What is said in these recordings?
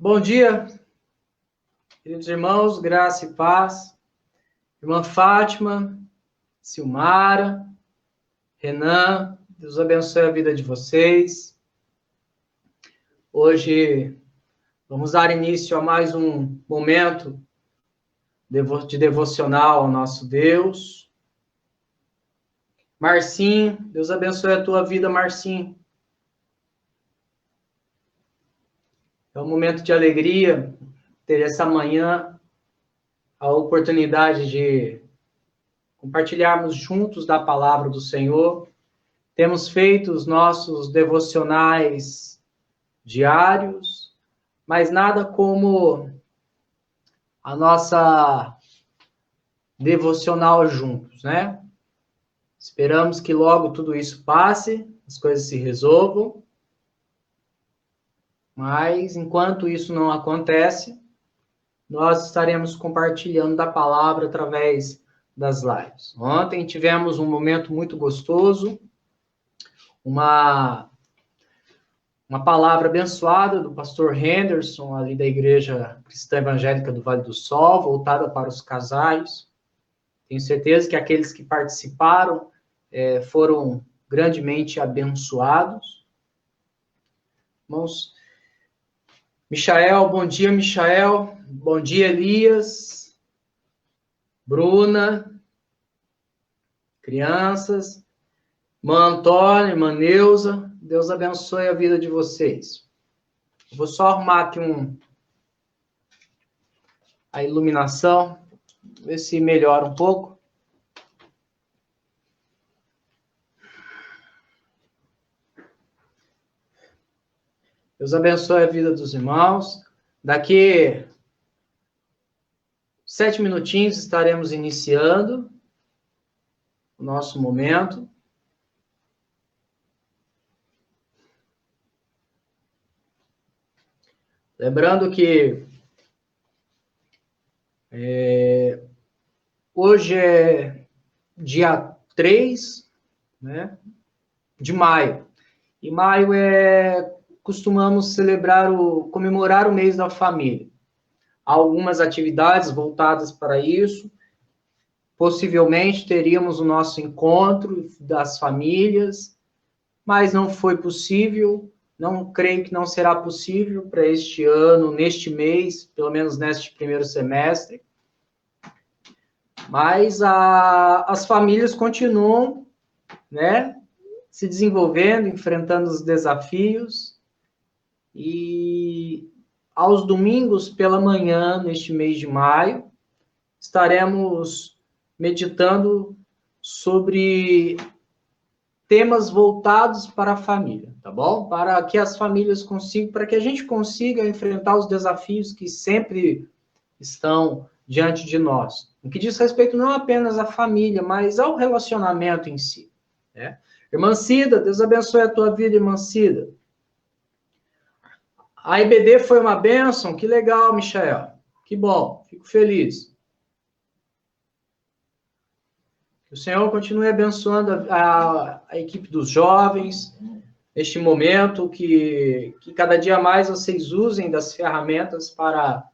Bom dia, queridos irmãos, graça e paz. Irmã Fátima, Silmara, Renan, Deus abençoe a vida de vocês. Hoje vamos dar início a mais um momento de devocional ao nosso Deus. Marcinho, Deus abençoe a tua vida, Marcinho. É um momento de alegria ter essa manhã a oportunidade de compartilharmos juntos da palavra do Senhor. Temos feito os nossos devocionais diários, mas nada como a nossa devocional juntos, né? Esperamos que logo tudo isso passe, as coisas se resolvam, mas enquanto isso não acontece, nós estaremos compartilhando da palavra através das lives. Ontem tivemos um momento muito gostoso, uma palavra abençoada do pastor Henderson, ali da Igreja Cristã Evangélica do Vale do Sol, voltada para os casais. Tenho certeza que aqueles que participaram foram grandemente abençoados. Irmãos, Michael, bom dia, Michael. Bom dia, Elias. Bruna. Crianças. Irmã Antônia, irmã Neuza. Deus abençoe a vida de vocês. Vou só arrumar aqui a iluminação, ver se melhora um pouco. Deus abençoe a vida dos irmãos. Daqui 7 minutinhos estaremos iniciando o nosso momento. Lembrando que hoje é dia 3, né, de maio. E maio costumamos comemorar o mês da família. Há algumas atividades voltadas para isso. Possivelmente teríamos o nosso encontro das famílias, mas não foi possível. Não creio que não será possível para este ano, neste mês, pelo menos neste primeiro semestre. Mas as famílias continuam, né, se desenvolvendo, enfrentando os desafios. E aos domingos pela manhã, neste mês de maio, estaremos meditando sobre temas voltados para a família, tá bom? Para que as famílias consigam, para que a gente consiga enfrentar os desafios que sempre estão diante de nós. O que diz respeito não apenas à família, mas ao relacionamento em si, né? Irmã Cida, Deus abençoe a tua vida, irmã Cida. A IBD foi uma bênção, que legal, Michael. Que bom, fico feliz. Que o Senhor continue abençoando a equipe dos jovens, neste momento, que cada dia mais vocês usem das ferramentas para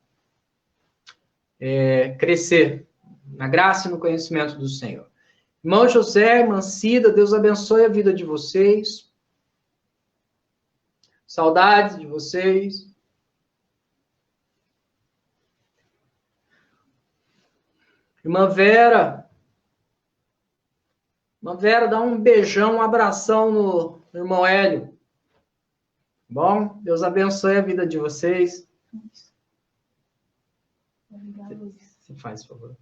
crescer na graça e no conhecimento do Senhor. Irmão José, irmã Cida, Deus abençoe a vida de vocês. Saudades de vocês. Irmã Vera, dá um beijão, um abração no irmão Hélio. Bom, Deus abençoe a vida de vocês. Você faz, por favor.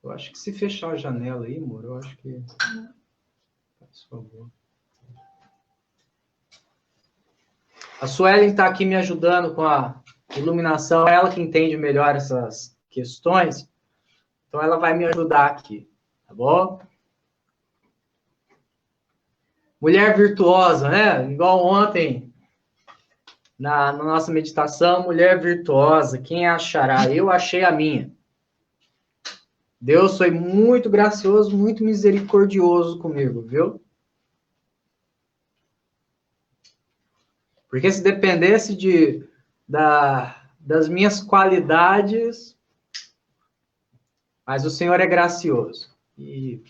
Eu acho que se fechar a janela aí, amor, eu acho que... Faz, por favor. A Suelen está aqui me ajudando com a iluminação. É ela que entende melhor essas questões. Então, ela vai me ajudar aqui, tá bom? Mulher virtuosa, né? Igual ontem, na nossa meditação, mulher virtuosa, quem achará? Eu achei a minha. Deus foi muito gracioso, muito misericordioso comigo, viu? Porque se dependesse das minhas qualidades, mas o Senhor é gracioso. E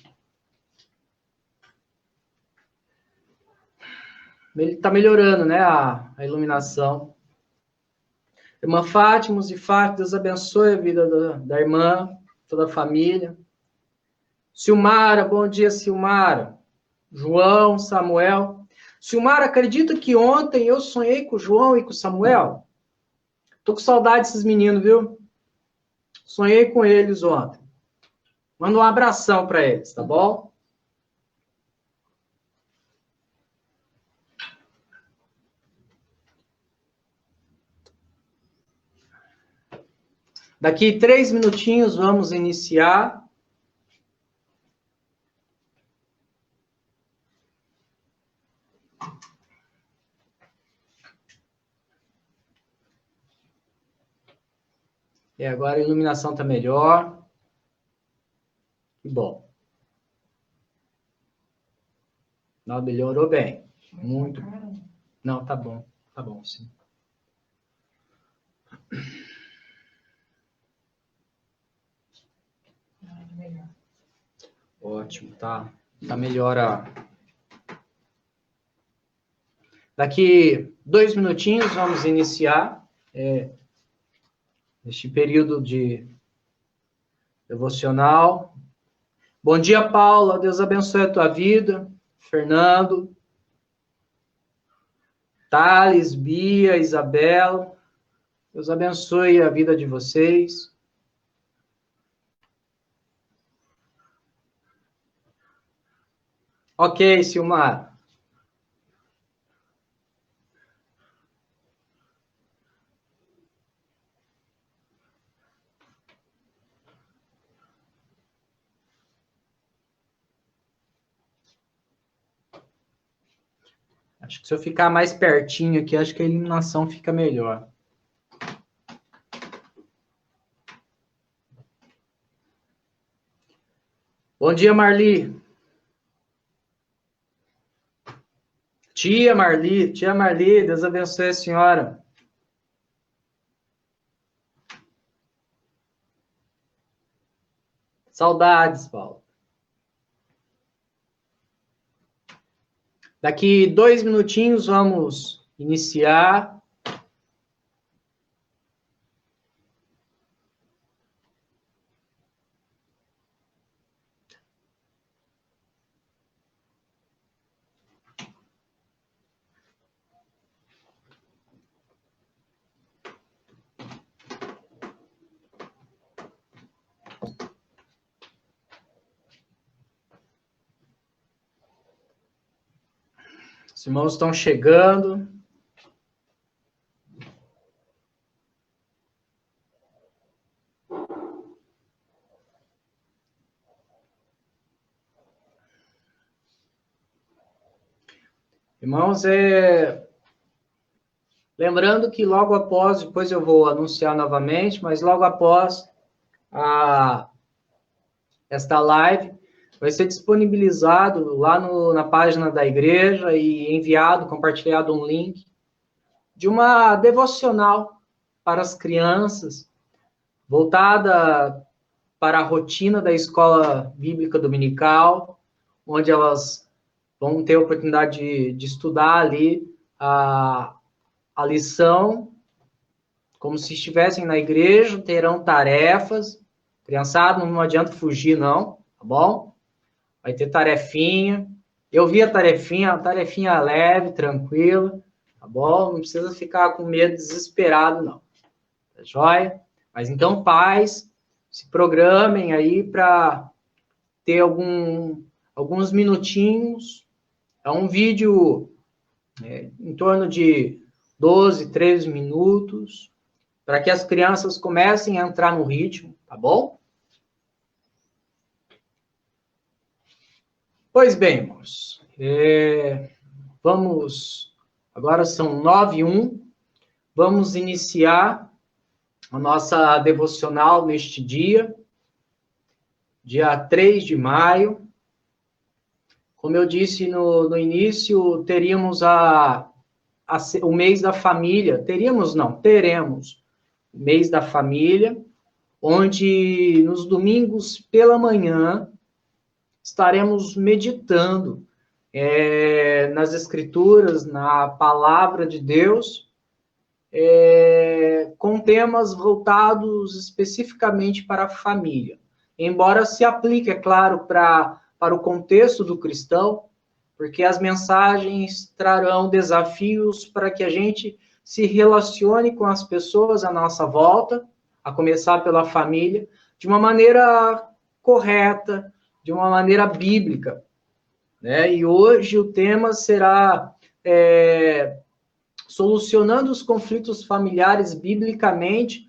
ele está melhorando, né, a iluminação. Irmã Fátima, Deus abençoe a vida da irmã, toda a família. Silmara, bom dia, Silmara. João, Samuel. Silmara, acredita que ontem eu sonhei com o João e com o Samuel? Tô com saudade desses meninos, viu? Sonhei com eles ontem. Manda um abração para eles, tá bom? Daqui 3 minutinhos vamos iniciar. E agora a iluminação está melhor. Que bom. Não, melhorou bem. Muito. Não, tá bom. Tá bom, sim. Ótimo, tá. Tá melhor Daqui 2 minutinhos vamos iniciar este período de devocional. Bom dia, Paula. Deus abençoe a tua vida. Fernando. Thales, Bia, Isabel. Deus abençoe a vida de vocês. Ok, Silmar. Acho que se eu ficar mais pertinho aqui, acho que a iluminação fica melhor. Bom dia, Marli. Tia Marli, Deus abençoe a senhora. Saudades, Paulo. Daqui 2 minutinhos vamos iniciar. Os irmãos estão chegando. Irmãos, lembrando que logo após, depois eu vou anunciar novamente, mas logo após esta live, vai ser disponibilizado lá na página da igreja e enviado, compartilhado um link de uma devocional para as crianças, voltada para a rotina da escola bíblica dominical, onde elas vão ter a oportunidade de estudar ali a lição, como se estivessem na igreja, terão tarefas. Criançada, não adianta fugir, não, tá bom? Vai ter tarefinha. Eu vi a tarefinha leve, tranquila, tá bom? Não precisa ficar com medo, desesperado, não. Tá joia? Mas então, pais, se programem aí para ter alguns minutinhos. É um vídeo em torno de 12, 13 minutos, para que as crianças comecem a entrar no ritmo, tá bom? Pois bem, irmãos, agora são 9h01, vamos iniciar a nossa devocional neste dia 3 de maio. Como eu disse no início, teríamos a o mês da família. Teríamos, não, teremos o mês da família, onde nos domingos pela manhã estaremos meditando nas Escrituras, na Palavra de Deus, com temas voltados especificamente para a família. Embora se aplique, é claro, para o contexto do cristão, porque as mensagens trarão desafios para que a gente se relacione com as pessoas à nossa volta, a começar pela família, de uma maneira correta, de uma maneira bíblica, né? E hoje o tema será solucionando os conflitos familiares biblicamente.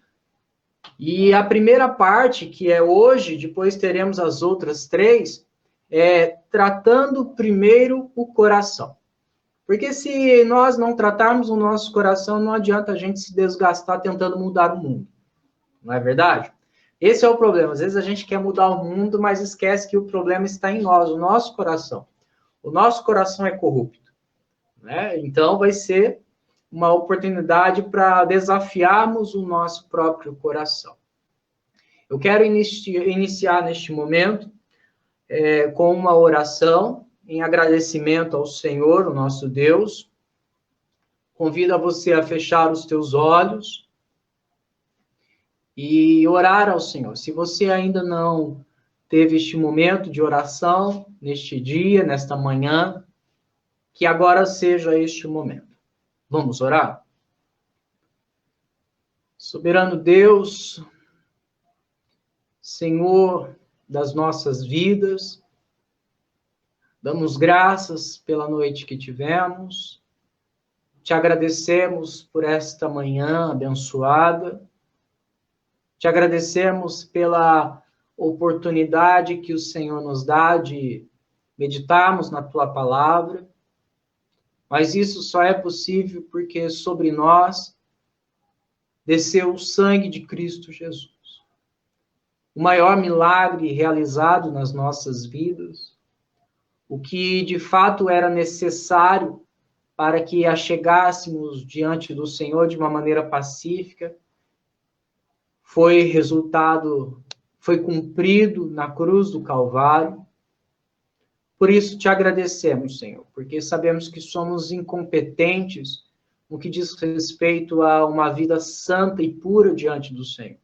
E a primeira parte, que é hoje, depois teremos as outras três, tratando primeiro o coração. Porque se nós não tratarmos o nosso coração, não adianta a gente se desgastar tentando mudar o mundo. Não é verdade? Esse é o problema. Às vezes a gente quer mudar o mundo, mas esquece que o problema está em nós, o nosso coração. O nosso coração é corrupto, né? Então vai ser uma oportunidade para desafiarmos o nosso próprio coração. Eu quero iniciar neste momento com uma oração em agradecimento ao Senhor, o nosso Deus. Convido a você a fechar os teus olhos e orar ao Senhor. Se você ainda não teve este momento de oração, neste dia, nesta manhã, que agora seja este momento. Vamos orar? Soberano Deus, Senhor das nossas vidas, damos graças pela noite que tivemos, te agradecemos por esta manhã abençoada, te agradecemos pela oportunidade que o Senhor nos dá de meditarmos na tua palavra, mas isso só é possível porque sobre nós desceu o sangue de Cristo Jesus. O maior milagre realizado nas nossas vidas, o que de fato era necessário para que a chegássemos diante do Senhor de uma maneira pacífica, foi cumprido na cruz do Calvário. Por isso te agradecemos, Senhor, porque sabemos que somos incompetentes no que diz respeito a uma vida santa e pura diante do Senhor.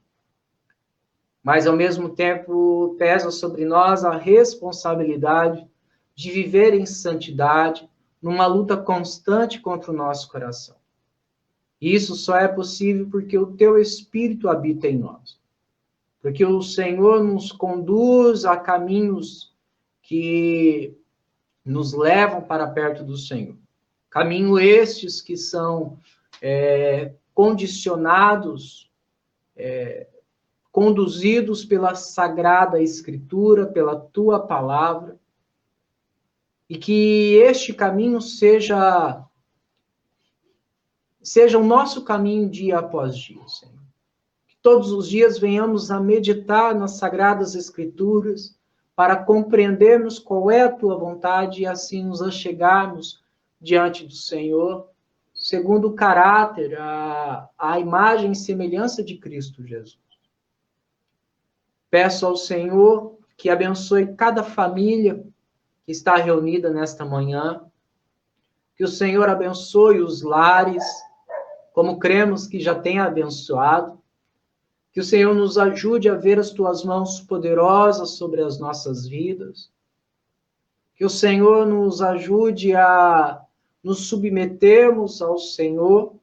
Mas, ao mesmo tempo, pesa sobre nós a responsabilidade de viver em santidade, numa luta constante contra o nosso coração. E isso só é possível porque o teu Espírito habita em nós. Porque o Senhor nos conduz a caminhos que nos levam para perto do Senhor. Caminhos estes que são condicionados, conduzidos pela Sagrada Escritura, pela Tua Palavra, e que este caminho seja o nosso caminho dia após dia, Senhor. Que todos os dias venhamos a meditar nas Sagradas Escrituras para compreendermos qual é a Tua vontade e assim nos achegarmos diante do Senhor, segundo o caráter, a imagem e semelhança de Cristo Jesus. Peço ao Senhor que abençoe cada família que está reunida nesta manhã, que o Senhor abençoe os lares, como cremos que já tem abençoado, que o Senhor nos ajude a ver as tuas mãos poderosas sobre as nossas vidas, que o Senhor nos ajude a nos submetermos ao Senhor,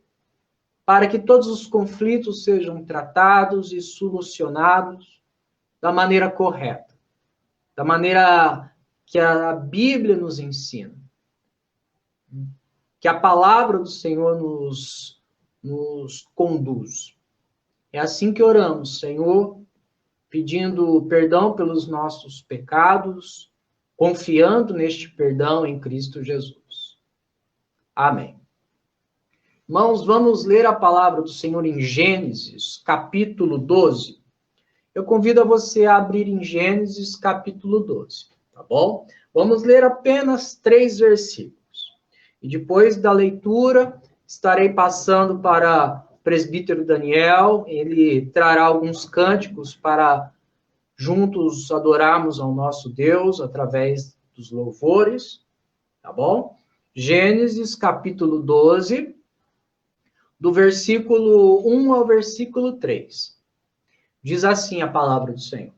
para que todos os conflitos sejam tratados e solucionados da maneira correta, da maneira que a Bíblia nos ensina, que a palavra do Senhor nos conduz. É assim que oramos, Senhor, pedindo perdão pelos nossos pecados, confiando neste perdão em Cristo Jesus. Amém. Irmãos, vamos ler a palavra do Senhor em Gênesis, capítulo 12. Eu convido a você a abrir em Gênesis, capítulo 12, tá bom? Vamos ler apenas 3 versículos. E depois da leitura, estarei passando para o presbítero Daniel, ele trará alguns cânticos para juntos adorarmos ao nosso Deus através dos louvores, tá bom? Gênesis, capítulo 12, do versículo 1 ao versículo 3. Diz assim a palavra do Senhor.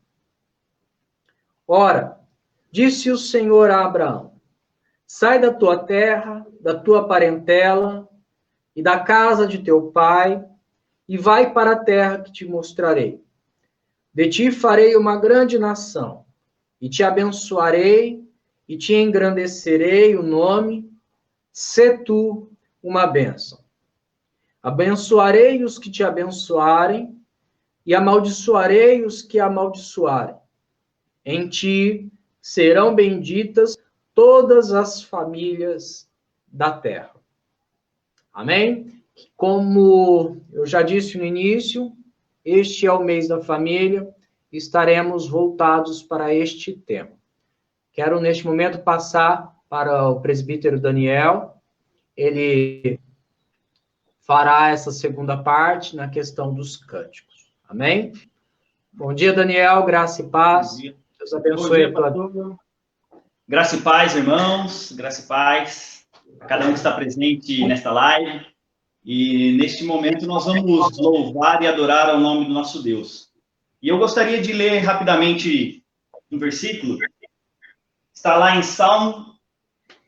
Ora, disse o Senhor a Abraão, sai da tua terra, da tua parentela e da casa de teu pai, e vai para a terra que te mostrarei. De ti farei uma grande nação, e te abençoarei, e te engrandecerei o nome, sê tu uma bênção. Abençoarei os que te abençoarem, e amaldiçoarei os que amaldiçoarem. Em ti serão benditas todas as famílias da terra. Amém? Como eu já disse no início, este é o mês da família, estaremos voltados para este tema. Quero, neste momento, passar para o presbítero Daniel. Ele fará essa segunda parte na questão dos cânticos. Amém? Bom dia, Daniel. Graça e paz. Deus abençoe a tua vida. Graça e paz, irmãos. Graça e paz a cada um que está presente nesta live. E, neste momento, nós vamos louvar e adorar ao nome do nosso Deus. E eu gostaria de ler rapidamente um versículo. Está lá em Salmo,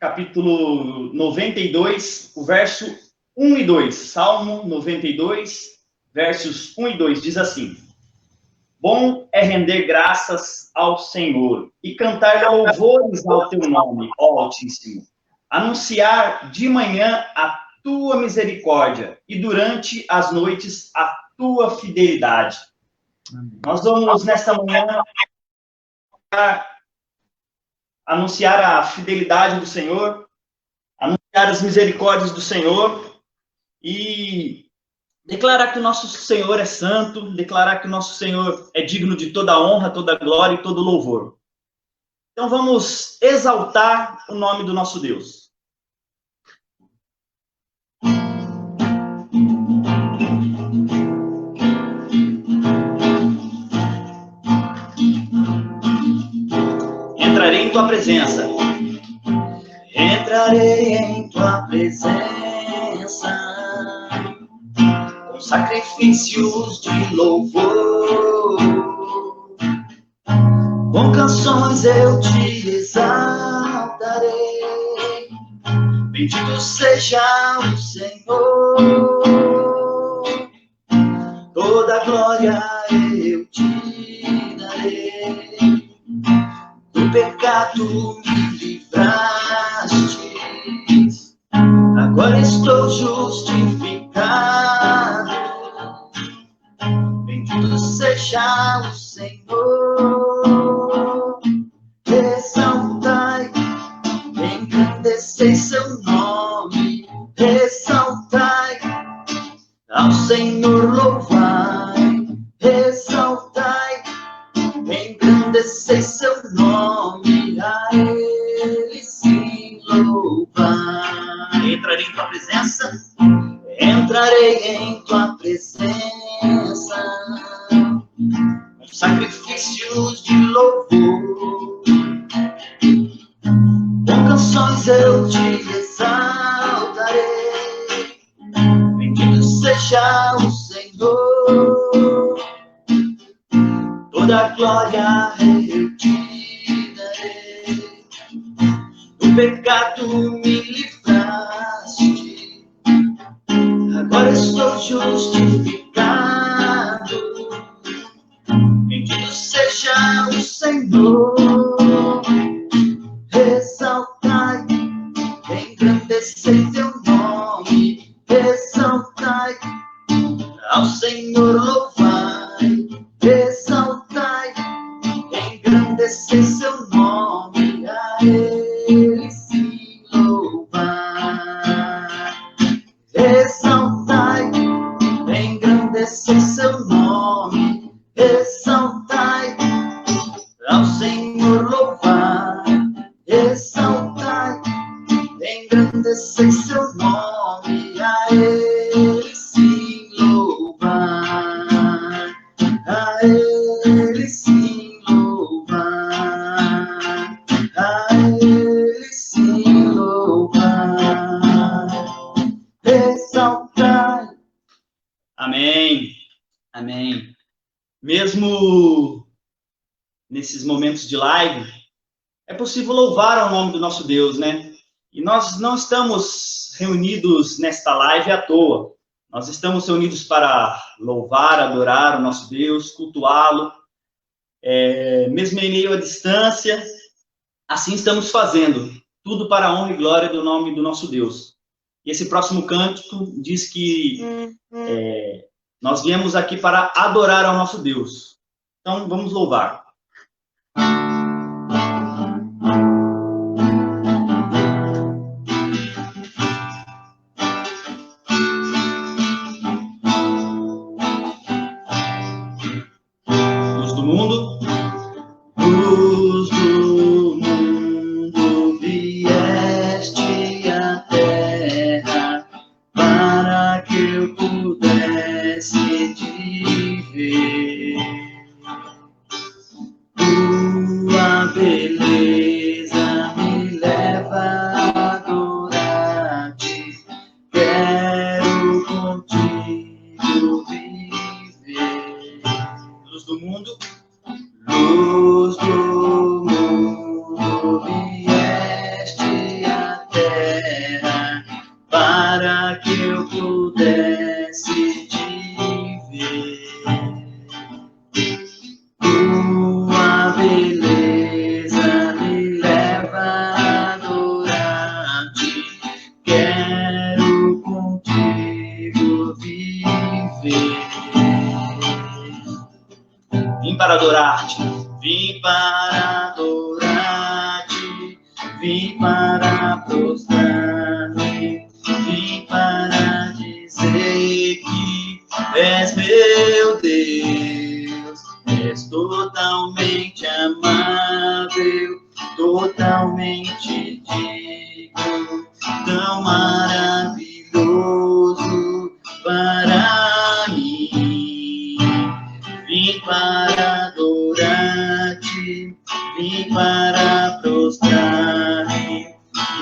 capítulo 92, o verso 1 e 2. Salmo 92, versos 1 e 2, diz assim: Bom é render graças ao Senhor e cantar louvores ao teu nome, ó Altíssimo. Anunciar de manhã a tua misericórdia e durante as noites a tua fidelidade. Amém. Nós vamos, nesta manhã, anunciar a fidelidade do Senhor, anunciar as misericórdias do Senhor e declarar que o nosso Senhor é santo, declarar que o nosso Senhor é digno de toda honra, toda glória e todo louvor. Então vamos exaltar o nome do nosso Deus. Entrarei em tua presença. Entrarei em tua presença com sacrifícios de louvor. Com canções eu te exaltarei. Bendito seja o Senhor. Toda glória eu te darei. Do pecado me livraste, agora estou justificado. Bendito seja o Senhor. Ressaltai, engrandecei seu nome. Ressaltai, ao Senhor louvai. Ressaltai, engrandecei seu nome, a ele sim louvar. Entrarei em tua presença, entrarei em tua presença, com sacrifícios de louvor. Com canções eu te exaltarei. Bendito seja o Senhor. Toda glória eu te darei. Do pecado me livraste, agora estou justificado. Bendito seja o Senhor. Ressaltai, engrandecei teu nome. Ressaltai, ao Senhor louvai. Ressaltai, engrandecei seu nome, a ele sim louvar. Ressaltai, engrandecei seu nome. Ressaltai, ao Senhor louvar. Ressaltai, engrandecei seu nome, a mesmo nesses momentos de live, é possível louvar ao nome do nosso Deus, né? E nós não estamos reunidos nesta live à toa. Nós estamos reunidos para louvar, adorar o nosso Deus, cultuá-lo, mesmo em meio à distância. Assim estamos fazendo, tudo para a honra e glória do nome do nosso Deus. E esse próximo cântico diz que nós viemos aqui para adorar ao nosso Deus. Então, vamos louvar. Luz do mundo. Luz do mundo, vieste à terra para que eu pudesse te ver. Tua beleza me leva a adorar-te, quero contigo viver. Luz do mundo. Luz do mundo, vieste à terra para que eu pudesse te ver. Tua beleza me leva a adorar-te, quero contigo viver. Vim para adorar-te, vim para adorar-te, vim para prostrar-me, vim para dizer que és meu Deus, és totalmente amável, totalmente digno, tão maravilhoso para mim. Vim para adorar-te, vim para prostrar-me,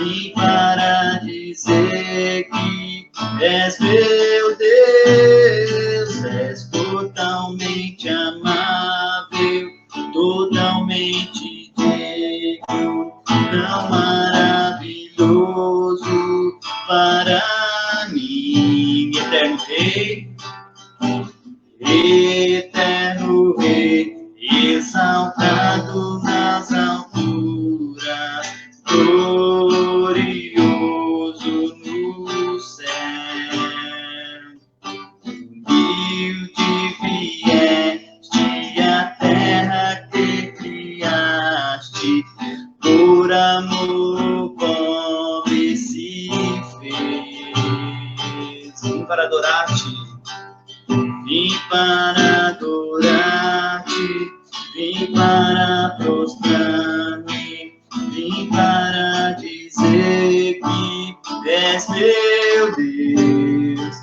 vim para dizer que és meu Deus, és totalmente amável, totalmente digno, tão maravilhoso para mim, eterno Rei. Eterno Rei, exaltado nas alturas, glorioso no céu. Humilde vieste à terra que criaste, por amor pobre se fez. Vim para adorar-te. Vim para adorar-te, vim para prostrar-me, vim para dizer que és meu Deus,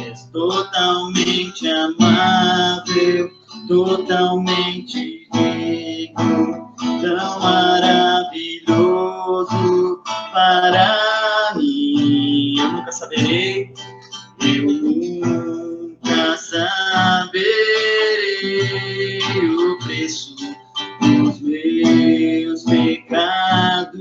és totalmente amável, totalmente digno, tão maravilhoso para mim. Eu nunca saberei, eu nunca saberei o preço dos meus pecados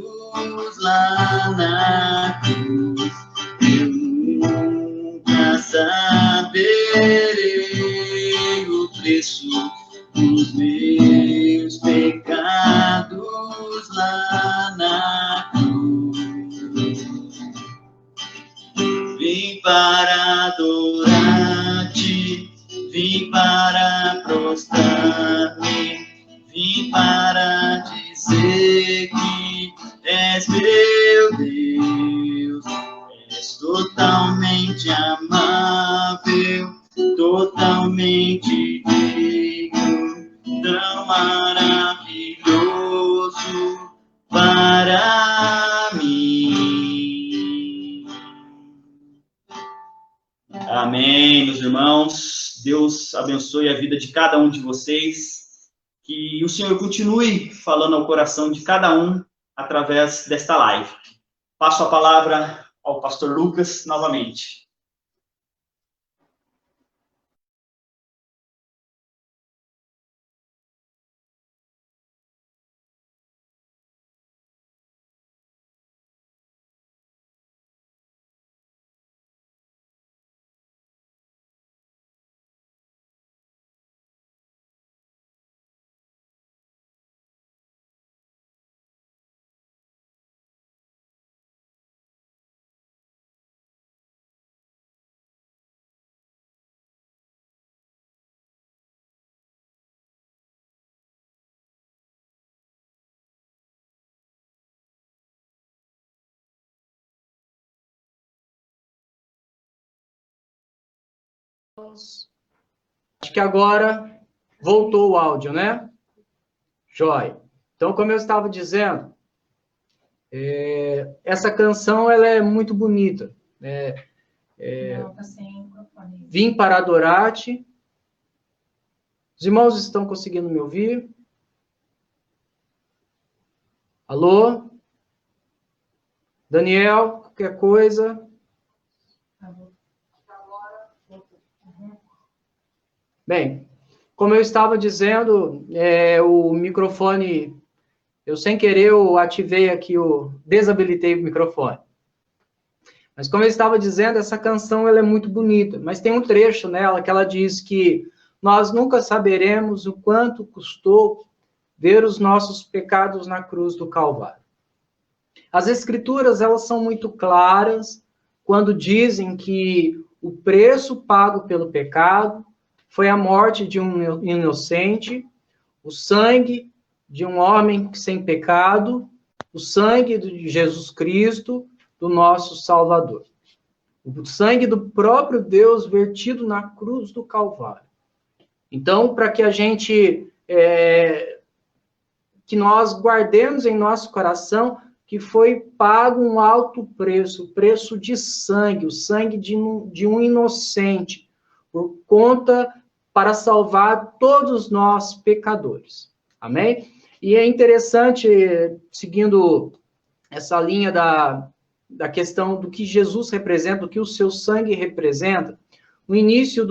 lá na cruz. Eu nunca saberei o preço dos meus pecados lá na cruz. Vim para adorar-te, vim para prostrar-me, vim para dizer que és meu Deus, és totalmente amável, totalmente digno, tão maravilhoso para mim. Amém, meus irmãos. Deus abençoe a vida de cada um de vocês. Que o Senhor continue falando ao coração de cada um através desta live. Passo a palavra ao pastor Lucas novamente. Acho que agora voltou o áudio, né? Jóia. Então, como eu estava dizendo, essa canção ela é muito bonita. Não, tá sem microfone. Vim para adorar-te. Os irmãos estão conseguindo me ouvir? Alô? Daniel, qualquer coisa? Bem, como eu estava dizendo, o microfone, eu sem querer eu ativei aqui, desabilitei o microfone. Mas como eu estava dizendo, essa canção ela é muito bonita, mas tem um trecho nela que ela diz que nós nunca saberemos o quanto custou ver os nossos pecados na cruz do Calvário. As Escrituras, elas são muito claras quando dizem que o preço pago pelo pecado foi a morte de um inocente, o sangue de um homem sem pecado, o sangue de Jesus Cristo, do nosso Salvador. O sangue do próprio Deus vertido na cruz do Calvário. Então, para que a gente, que nós guardemos em nosso coração que foi pago um alto preço, o preço de sangue, o sangue de um inocente, por conta para salvar todos nós pecadores. Amém? E é interessante, seguindo essa linha da questão do que Jesus representa, do que o seu sangue representa, no início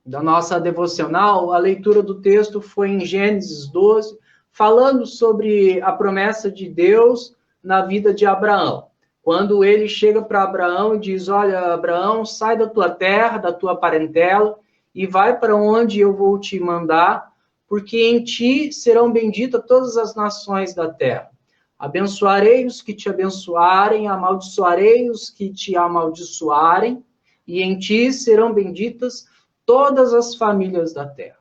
da nossa devocional, a leitura do texto foi em Gênesis 12, falando sobre a promessa de Deus na vida de Abraão. Quando ele chega para Abraão e diz, olha, Abraão, sai da tua terra, da tua parentela, e vai para onde eu vou te mandar, porque em ti serão benditas todas as nações da terra. Abençoarei os que te abençoarem, amaldiçoarei os que te amaldiçoarem, e em ti serão benditas todas as famílias da terra.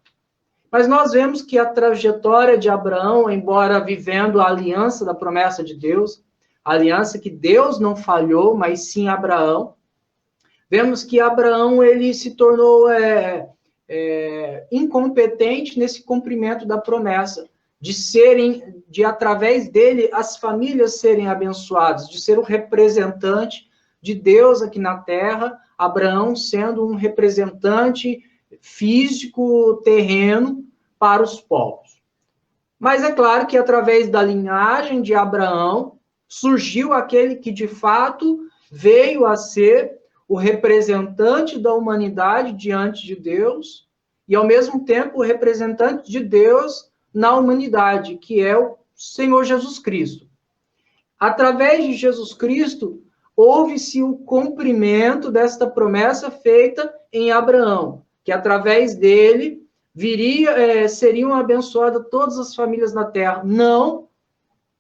Mas nós vemos que a trajetória de Abraão, embora vivendo a aliança da promessa de Deus, a aliança que Deus não falhou, mas sim Abraão, vemos que Abraão ele se tornou incompetente nesse cumprimento da promessa, de através dele as famílias serem abençoadas, de ser o representante de Deus aqui na terra, Abraão sendo um representante físico, terreno, para os povos. Mas é claro que através da linhagem de Abraão, surgiu aquele que de fato veio a ser o representante da humanidade diante de Deus, e ao mesmo tempo o representante de Deus na humanidade, que é o Senhor Jesus Cristo. Através de Jesus Cristo, houve-se o cumprimento desta promessa feita em Abraão, que através dele seriam abençoadas todas as famílias na terra, não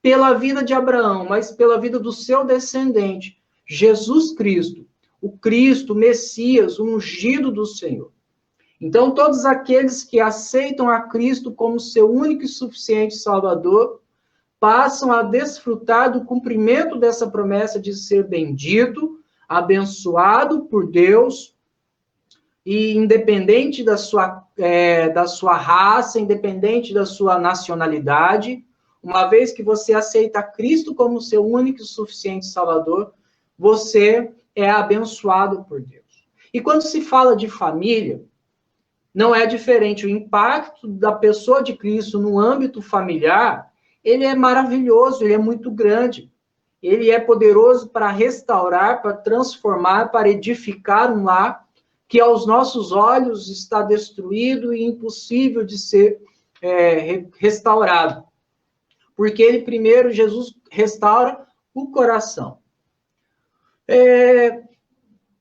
pela vida de Abraão, mas pela vida do seu descendente, Jesus Cristo, o Cristo, o Messias, o ungido do Senhor. Então, todos aqueles que aceitam a Cristo como seu único e suficiente Salvador, passam a desfrutar do cumprimento dessa promessa de ser bendito, abençoado por Deus, e independente da sua raça, independente da sua nacionalidade, uma vez que você aceita Cristo como seu único e suficiente Salvador, você é abençoado por Deus. E quando se fala de família, não é diferente. O impacto da pessoa de Cristo no âmbito familiar, ele é maravilhoso, ele é muito grande. Ele é poderoso para restaurar, para transformar, para edificar um lar que aos nossos olhos está destruído e impossível de ser restaurado. Porque ele primeiro, Jesus, restaura o coração.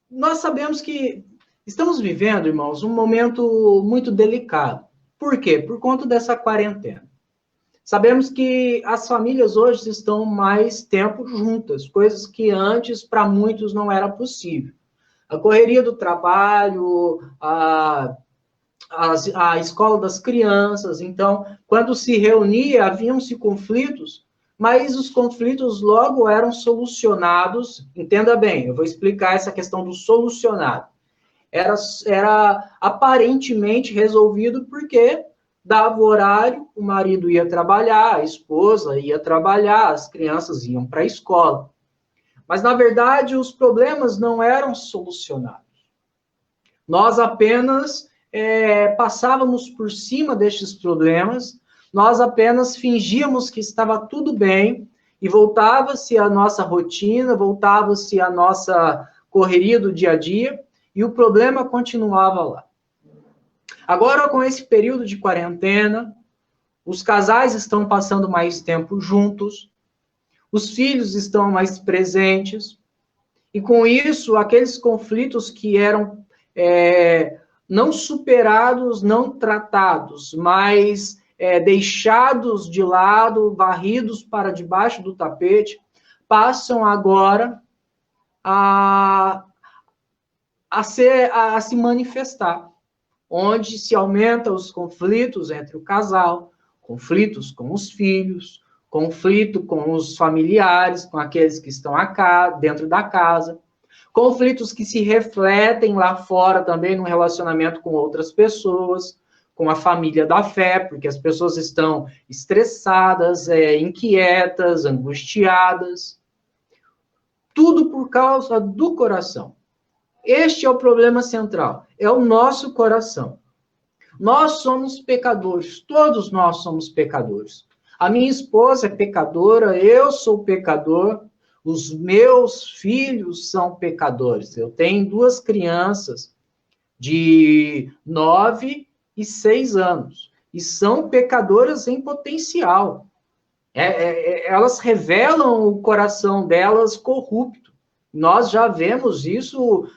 Nós sabemos que estamos vivendo, irmãos, um momento muito delicado. Por quê? Por conta dessa quarentena. Sabemos que as famílias hoje estão mais tempo juntas, coisas que antes, para muitos, não era possível. A correria do trabalho, a escola das crianças. Então, quando se reunia, haviam-se conflitos, mas os conflitos logo eram solucionados. Entenda bem, eu vou explicar essa questão do solucionado. era aparentemente resolvido porque dava o horário, o marido ia trabalhar, a esposa ia trabalhar, as crianças iam para a escola. Mas, na verdade, os problemas não eram solucionados. Nós apenas passávamos por cima destes problemas, nós apenas fingíamos que estava tudo bem e voltava-se a nossa rotina, voltava-se a nossa correria do dia a dia e o problema continuava lá. Agora, com esse período de quarentena, os casais estão passando mais tempo juntos, os filhos estão mais presentes, e com isso, aqueles conflitos que eram não superados, não tratados, mas deixados de lado, varridos para debaixo do tapete, passam agora a se manifestar, onde se aumentam os conflitos entre o casal, conflitos com os filhos, conflito com os familiares, com aqueles que estão dentro da casa, conflitos que se refletem lá fora também no relacionamento com outras pessoas, com a família da fé, porque as pessoas estão estressadas, inquietas, angustiadas. Tudo por causa do coração. Este é o problema central, é o nosso coração. Nós somos pecadores, todos nós somos pecadores. A minha esposa é pecadora, eu sou pecador, os meus filhos são pecadores. Eu tenho 2 crianças de 9 e 6 anos, e são pecadoras em potencial. Elas revelam o coração delas corrupto. Nós já vemos isso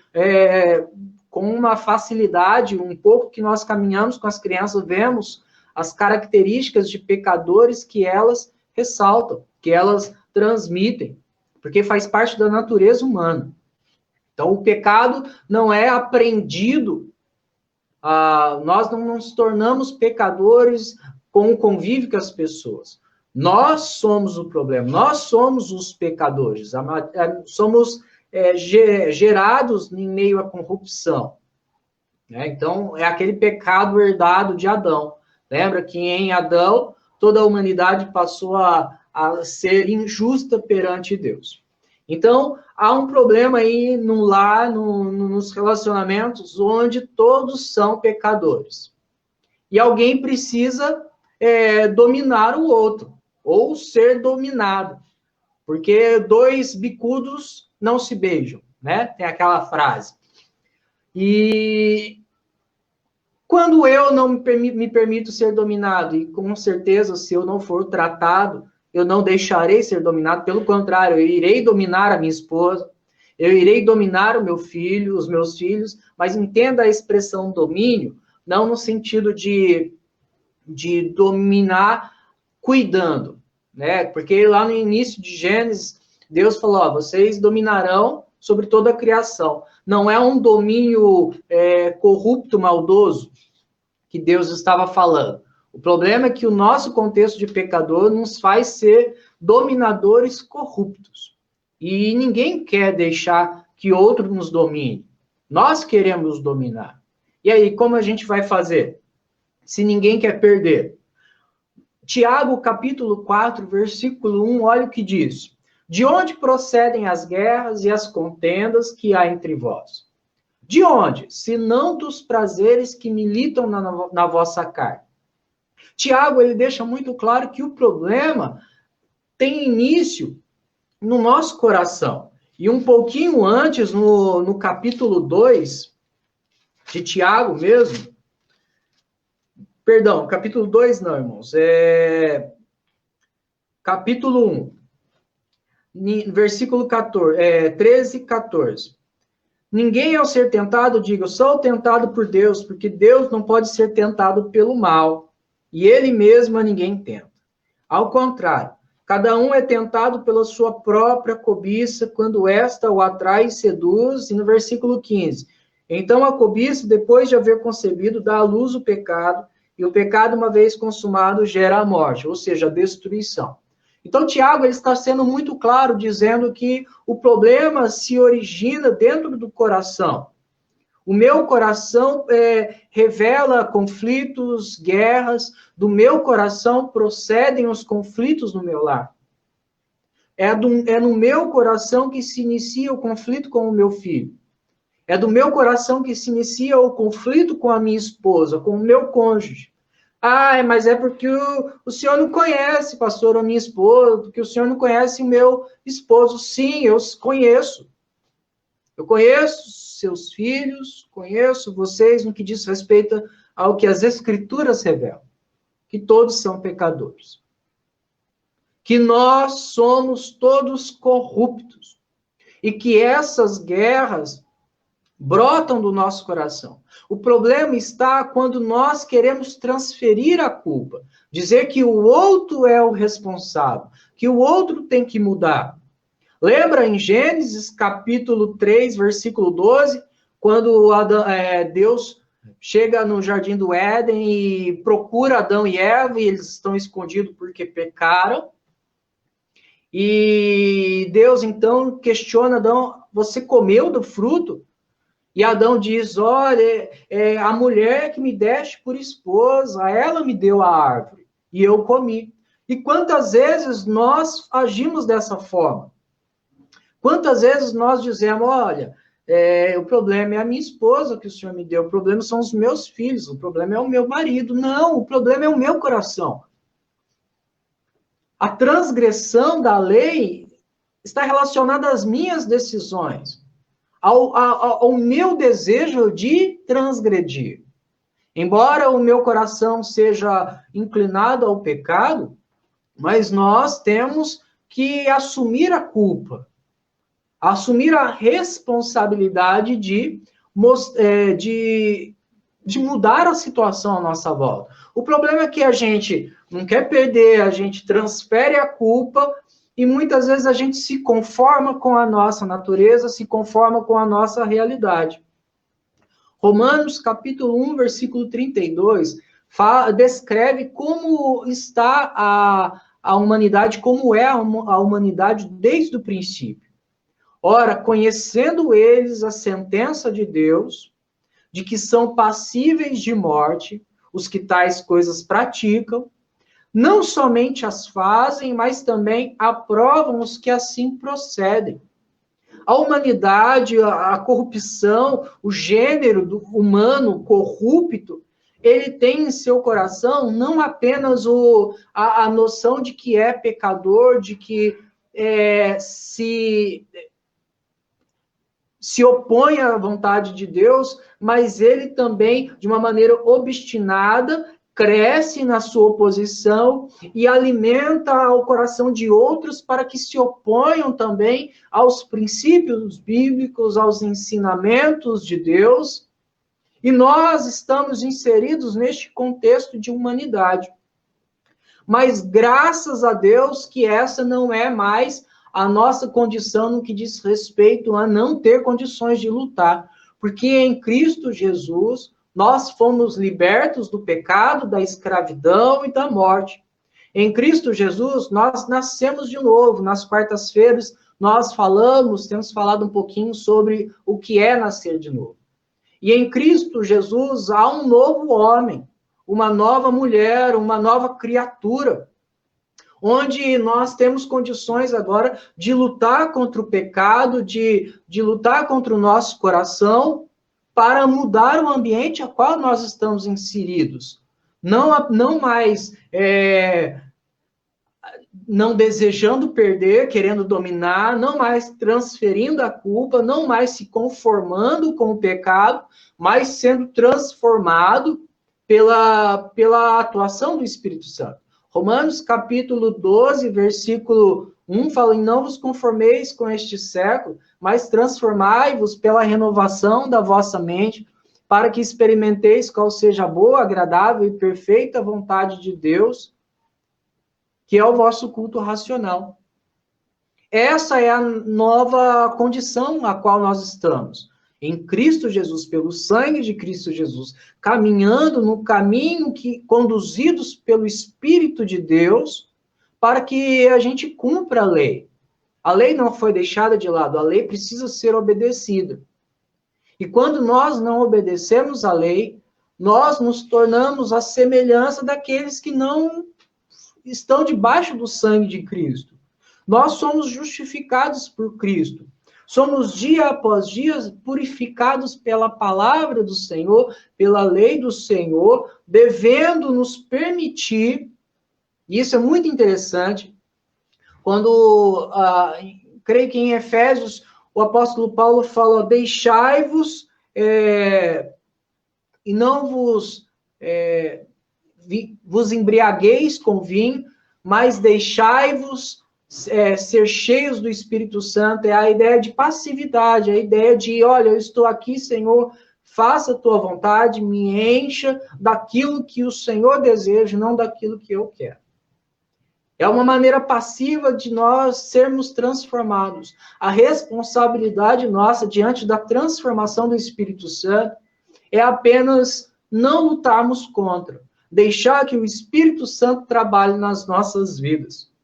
com uma facilidade, um pouco que nós caminhamos com as crianças, vemos as características de pecadores que elas ressaltam, que elas transmitem, porque faz parte da natureza humana. Então, o pecado não é aprendido, nós não nos tornamos pecadores com o convívio com as pessoas. Nós somos o problema, nós somos os pecadores, somos gerados em meio à corrupção. Então, é aquele pecado herdado de Adão. Lembra que em Adão, toda a humanidade passou a ser injusta perante Deus. Então, há um problema aí no lar, nos relacionamentos, onde todos são pecadores. E alguém precisa dominar o outro, ou ser dominado. Porque 2 bicudos não se beijam, né? Tem aquela frase. E quando eu não me permito ser dominado, e com certeza, se eu não for tratado, eu não deixarei ser dominado, pelo contrário, eu irei dominar a minha esposa, eu irei dominar o meu filho, os meus filhos, mas entenda a expressão domínio, não no sentido de dominar cuidando, né? Porque lá no início de Gênesis, Deus falou, vocês dominarão sobre toda a criação. Não é um domínio corrupto, maldoso, que Deus estava falando. O problema é que o nosso contexto de pecador nos faz ser dominadores corruptos. E ninguém quer deixar que outro nos domine. Nós queremos dominar. E aí, como a gente vai fazer? Se ninguém quer perder. Tiago, capítulo 4, versículo 1, olha o que diz. De onde procedem as guerras e as contendas que há entre vós? De onde? Se não dos prazeres que militam na vossa carne. Tiago, ele deixa muito claro que o problema tem início no nosso coração. E um pouquinho antes, no capítulo 2 de Tiago mesmo, perdão, capítulo 2 não, irmãos, capítulo 1, versículo 13 e 14. Ninguém ao ser tentado, diga, eu sou tentado por Deus, porque Deus não pode ser tentado pelo mal, e ele mesmo a ninguém tenta. Ao contrário, cada um é tentado pela sua própria cobiça, quando esta o atrai e seduz, e no versículo 15, então a cobiça, depois de haver concebido, dá à luz o pecado, e o pecado, uma vez consumado, gera a morte, ou seja, a destruição. Então, Tiago, ele está sendo muito claro, dizendo que o problema se origina dentro do coração. O meu coração revela conflitos, guerras. Do meu coração procedem os conflitos no meu lar. É no meu coração que se inicia o conflito com o meu filho. É do meu coração que se inicia o conflito com a minha esposa, com o meu cônjuge. Ah, mas é porque o senhor não conhece, pastor, a minha esposa, porque o senhor não conhece o meu esposo. Sim, eu conheço. Eu conheço seus filhos, conheço vocês no que diz respeito ao que as Escrituras revelam, que todos são pecadores. Que nós somos todos corruptos. E que essas guerras brotam do nosso coração. O problema está quando nós queremos transferir a culpa, dizer que o outro é o responsável, que o outro tem que mudar. Lembra em Gênesis capítulo 3, versículo 12, quando Deus chega no jardim do Éden e procura Adão e Eva, e eles estão escondidos porque pecaram. E Deus então questiona Adão: você comeu do fruto? E Adão diz: olha, a mulher que me deste por esposa, ela me deu a árvore, e eu comi. E quantas vezes nós agimos dessa forma? Quantas vezes nós dizemos: olha, o problema é a minha esposa que o Senhor me deu, o problema são os meus filhos, o problema é o meu marido. Não, o problema é o meu coração. A transgressão da lei está relacionada às minhas decisões, ao meu desejo de transgredir. Embora o meu coração seja inclinado ao pecado, mas nós temos que assumir a culpa, assumir a responsabilidade de mudar a situação à nossa volta. O problema é que a gente não quer perder, a gente transfere a culpa e muitas vezes a gente se conforma com a nossa natureza, se conforma com a nossa realidade. Romanos, capítulo 1, versículo 32, descreve como está a humanidade, como é a humanidade desde o princípio. Ora, conhecendo eles a sentença de Deus, de que são passíveis de morte, os que tais coisas praticam, não somente as fazem, mas também aprovam os que assim procedem. A humanidade, a corrupção, o gênero humano corrupto, ele tem em seu coração não apenas a noção de que é pecador, de que se opõe à vontade de Deus, mas ele também, de uma maneira obstinada, cresce na sua oposição e alimenta o coração de outros para que se oponham também aos princípios bíblicos, aos ensinamentos de Deus. E nós estamos inseridos neste contexto de humanidade. Mas graças a Deus que essa não é mais a nossa condição no que diz respeito a não ter condições de lutar. Porque em Cristo Jesus nós fomos libertos do pecado, da escravidão e da morte. Em Cristo Jesus, nós nascemos de novo. Nas quartas-feiras, nós temos falado um pouquinho sobre o que é nascer de novo. E em Cristo Jesus, há um novo homem, uma nova mulher, uma nova criatura, onde nós temos condições agora de lutar contra o pecado, de lutar contra o nosso coração, para mudar o ambiente a qual nós estamos inseridos. Não mais não desejando perder, querendo dominar, não mais transferindo a culpa, não mais se conformando com o pecado, mas sendo transformado pela atuação do Espírito Santo. Romanos capítulo 12, versículo 1, fala: e não vos conformeis com este século, mas transformai-vos pela renovação da vossa mente, para que experimenteis qual seja a boa, agradável e perfeita vontade de Deus, que é o vosso culto racional. Essa é a nova condição a qual nós estamos. Em Cristo Jesus, pelo sangue de Cristo Jesus, caminhando no caminho conduzidos pelo Espírito de Deus, para que a gente cumpra a lei. A lei não foi deixada de lado, a lei precisa ser obedecida. E quando nós não obedecemos à lei, nós nos tornamos a semelhança daqueles que não estão debaixo do sangue de Cristo. Nós somos justificados por Cristo. Somos dia após dia purificados pela palavra do Senhor, pela lei do Senhor, devendo nos permitir, e isso é muito interessante, quando, creio que em Efésios, o apóstolo Paulo fala, deixai-vos e não vos embriagueis com vinho, mas deixai-vos ser cheios do Espírito Santo. É a ideia de passividade, a ideia de, olha, eu estou aqui, Senhor, faça a tua vontade, me encha daquilo que o Senhor deseja, não daquilo que eu quero. É uma maneira passiva de nós sermos transformados. A responsabilidade nossa diante da transformação do Espírito Santo é apenas não lutarmos contra, deixar que o Espírito Santo trabalhe nas nossas vidas.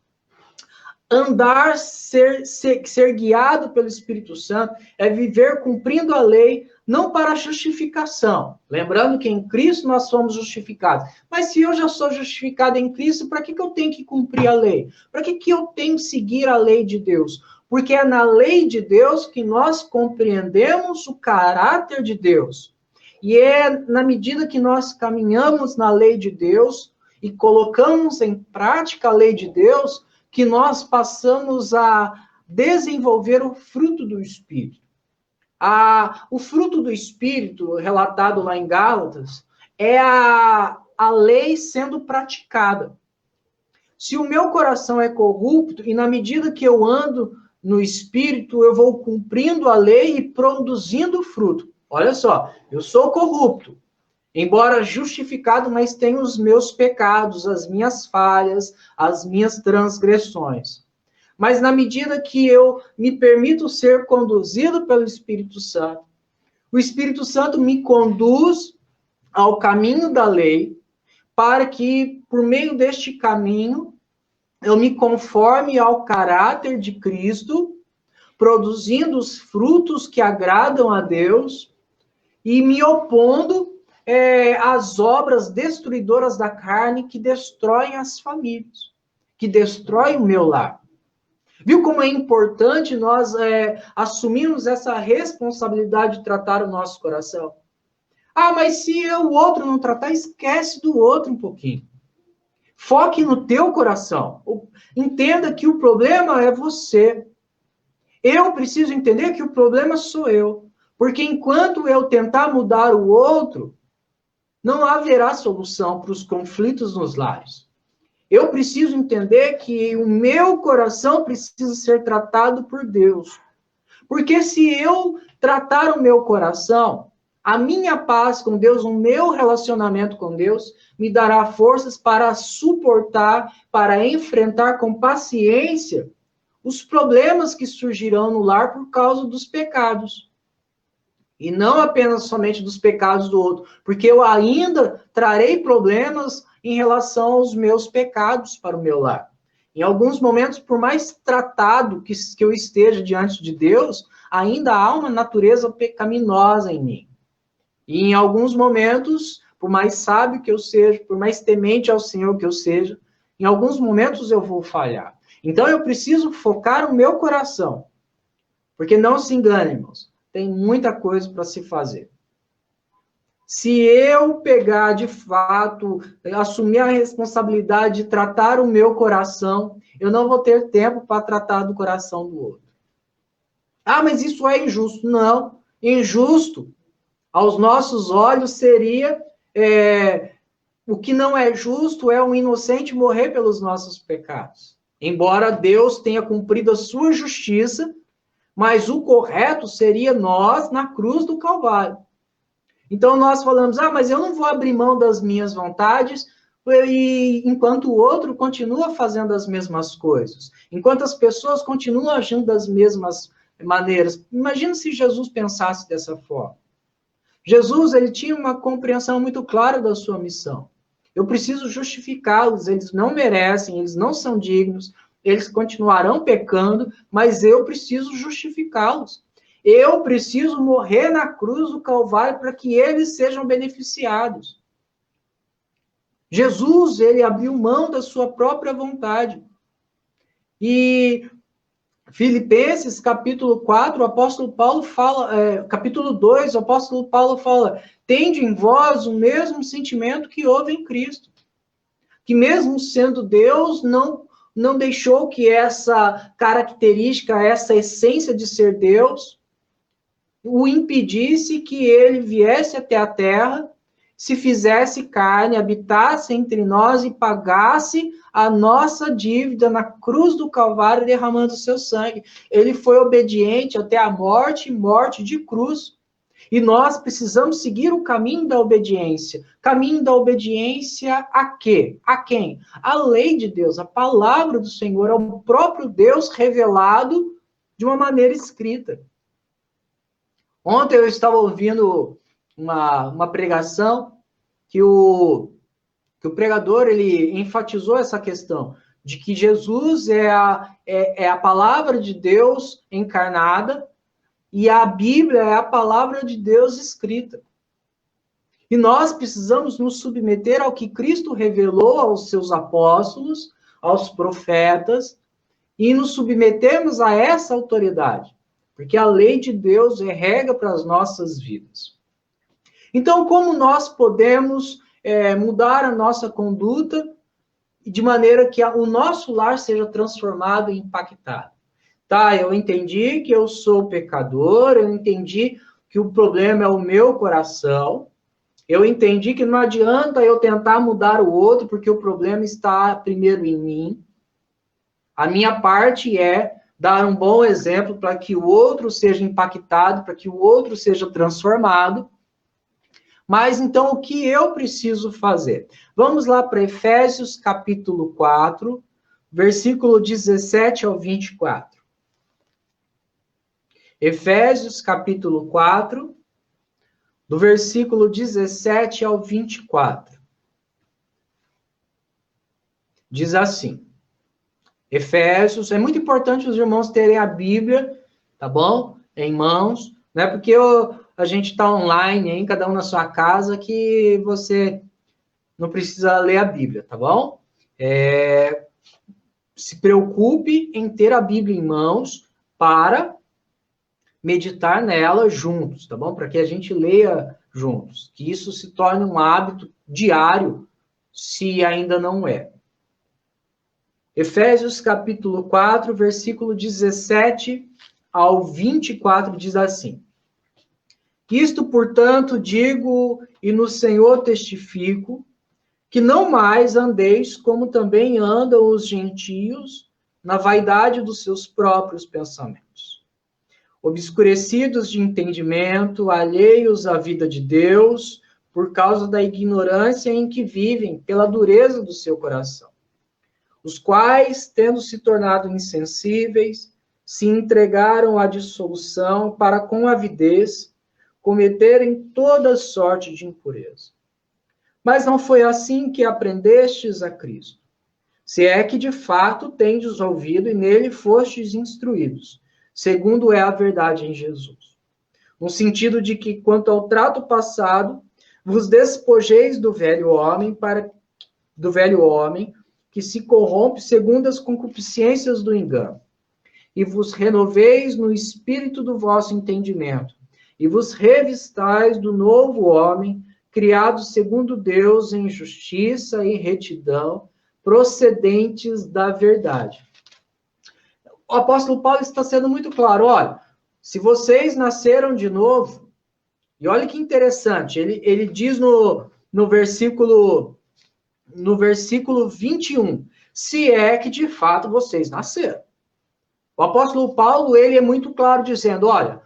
Andar, ser guiado pelo Espírito Santo é viver cumprindo a lei, não para justificação. Lembrando que em Cristo nós somos justificados. Mas se eu já sou justificado em Cristo, para que eu tenho que cumprir a lei? Para que eu tenho que seguir a lei de Deus? Porque é na lei de Deus que nós compreendemos o caráter de Deus. E é na medida que nós caminhamos na lei de Deus e colocamos em prática a lei de Deus, que nós passamos a desenvolver o fruto do Espírito. O fruto do Espírito, relatado lá em Gálatas, é a lei sendo praticada. Se o meu coração é corrupto, e na medida que eu ando no Espírito, eu vou cumprindo a lei e produzindo fruto. Olha só, eu sou corrupto, embora justificado, mas tenho os meus pecados, as minhas falhas, as minhas transgressões. Mas na medida que eu me permito ser conduzido pelo Espírito Santo, o Espírito Santo me conduz ao caminho da lei, para que, por meio deste caminho, eu me conforme ao caráter de Cristo, produzindo os frutos que agradam a Deus, e me opondo às obras destruidoras da carne que destroem as famílias, que destroem o meu lar. Viu como é importante nós assumirmos essa responsabilidade de tratar o nosso coração? Mas se o outro não tratar, esquece do outro um pouquinho. Foque no teu coração. Entenda que o problema é você. Eu preciso entender que o problema sou eu. Porque enquanto eu tentar mudar o outro, não haverá solução para os conflitos nos lares. Eu preciso entender que o meu coração precisa ser tratado por Deus. Porque se eu tratar o meu coração, a minha paz com Deus, o meu relacionamento com Deus, me dará forças para suportar, para enfrentar com paciência os problemas que surgirão no lar por causa dos pecados. E não apenas somente dos pecados do outro, porque eu ainda trarei problemas em relação aos meus pecados para o meu lar. Em alguns momentos, por mais tratado que eu esteja diante de Deus, ainda há uma natureza pecaminosa em mim. E em alguns momentos, por mais sábio que eu seja, por mais temente ao Senhor que eu seja, em alguns momentos eu vou falhar. Então eu preciso focar o meu coração. Porque não se engane, irmãos. Tem muita coisa para se fazer. Se eu pegar, de fato, assumir a responsabilidade de tratar o meu coração, eu não vou ter tempo para tratar do coração do outro. Mas isso é injusto. Não, injusto, aos nossos olhos, seria... o que não é justo é um inocente morrer pelos nossos pecados. Embora Deus tenha cumprido a sua justiça, mas o correto seria nós na cruz do Calvário. Então nós falamos, mas eu não vou abrir mão das minhas vontades, enquanto o outro continua fazendo as mesmas coisas. Enquanto as pessoas continuam agindo das mesmas maneiras. Imagina se Jesus pensasse dessa forma. Jesus, ele tinha uma compreensão muito clara da sua missão. Eu preciso justificá-los, eles não merecem, eles não são dignos, eles continuarão pecando, mas eu preciso justificá-los. Eu preciso morrer na cruz do Calvário para que eles sejam beneficiados. Jesus, ele abriu mão da sua própria vontade. E Filipenses, capítulo 4, o apóstolo Paulo fala, capítulo 2, o apóstolo Paulo fala, tende em vós o mesmo sentimento que houve em Cristo. Que mesmo sendo Deus, não deixou que essa característica, essa essência de ser Deus, o impedisse que ele viesse até a terra, se fizesse carne, habitasse entre nós e pagasse a nossa dívida na cruz do Calvário, derramando o seu sangue. Ele foi obediente até a morte, morte de cruz. E nós precisamos seguir o caminho da obediência. Caminho da obediência a quê? A quem? A lei de Deus, a palavra do Senhor, ao próprio Deus revelado de uma maneira escrita. Ontem eu estava ouvindo uma pregação que o pregador ele enfatizou essa questão de que Jesus é a palavra de Deus encarnada e a Bíblia é a palavra de Deus escrita. E nós precisamos nos submeter ao que Cristo revelou aos seus apóstolos, aos profetas, e nos submetermos a essa autoridade. Porque a lei de Deus é regra para as nossas vidas. Então, como nós podemos mudar a nossa conduta de maneira que o nosso lar seja transformado e impactado? Tá, eu entendi que eu sou pecador, eu entendi que o problema é o meu coração, eu entendi que não adianta eu tentar mudar o outro, porque o problema está primeiro em mim. A minha parte é dar um bom exemplo para que o outro seja impactado, para que o outro seja transformado. Mas, então, o que eu preciso fazer? Vamos lá para Efésios, capítulo 4, versículo 17 ao 24. Efésios, capítulo 4, do versículo 17 ao 24. Diz assim, Efésios, é muito importante os irmãos terem a Bíblia, tá bom? Em mãos, não é porque a gente está online, hein, cada um na sua casa, que você não precisa ler a Bíblia, tá bom? Se preocupe em ter a Bíblia em mãos para meditar nela juntos, tá bom? Para que a gente leia juntos, que isso se torne um hábito diário, se ainda não é. Efésios capítulo 4, versículo 17 ao 24 diz assim: Isto, portanto, digo e no Senhor testifico, que não mais andeis como também andam os gentios na vaidade dos seus próprios pensamentos, obscurecidos de entendimento, alheios à vida de Deus, por causa da ignorância em que vivem, pela dureza do seu coração, os quais, tendo se tornado insensíveis, se entregaram à dissolução para, com avidez, cometerem toda sorte de impureza. Mas não foi assim que aprendestes a Cristo, se é que de fato tendes ouvido e nele fostes instruídos, segundo é a verdade em Jesus. No sentido de que, quanto ao trato passado, vos despojeis do velho homem que se corrompe segundo as concupiscências do engano, e vos renoveis no espírito do vosso entendimento, e vos revistais do novo homem, criado segundo Deus em justiça e retidão, procedentes da verdade. O apóstolo Paulo está sendo muito claro, olha, se vocês nasceram de novo, e olha que interessante, ele diz no versículo 21, se é que de fato vocês nasceram. O apóstolo Paulo, ele é muito claro dizendo, olha,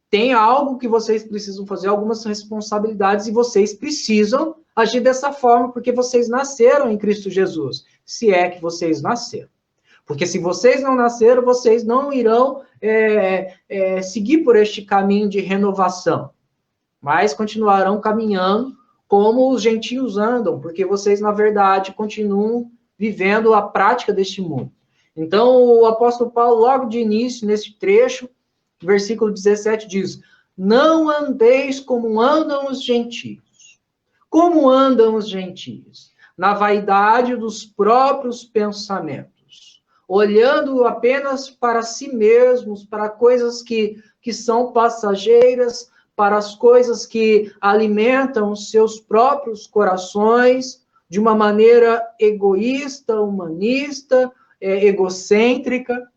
tem algo que vocês precisam fazer, algumas responsabilidades, e vocês precisam agir dessa forma, porque vocês nasceram em Cristo Jesus, se é que vocês nasceram. Porque se vocês não nasceram, vocês não irão seguir por este caminho de renovação, mas continuarão caminhando como os gentios andam, porque vocês, na verdade, continuam vivendo a prática deste mundo. Então, o apóstolo Paulo, logo de início, nesse trecho, O versículo 17 diz: não andeis como andam os gentios. Como andam os gentios? Na vaidade dos próprios pensamentos, olhando apenas para si mesmos, para coisas que são passageiras, para as coisas que alimentam seus próprios corações, de uma maneira egoísta, humanista, egocêntrica.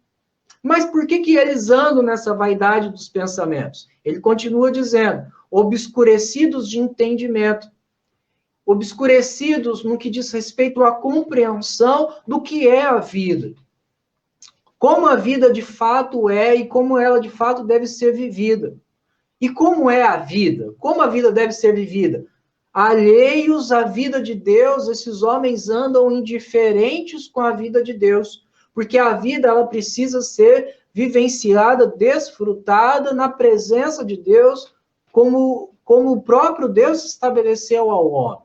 Mas por que eles andam nessa vaidade dos pensamentos? Ele continua dizendo, obscurecidos de entendimento, obscurecidos no que diz respeito à compreensão do que é a vida. Como a vida de fato é e como ela de fato deve ser vivida. E como é a vida? Como a vida deve ser vivida? Alheios à vida de Deus, esses homens andam indiferentes com a vida de Deus, porque a vida ela precisa ser vivenciada, desfrutada na presença de Deus, como o próprio Deus estabeleceu ao homem.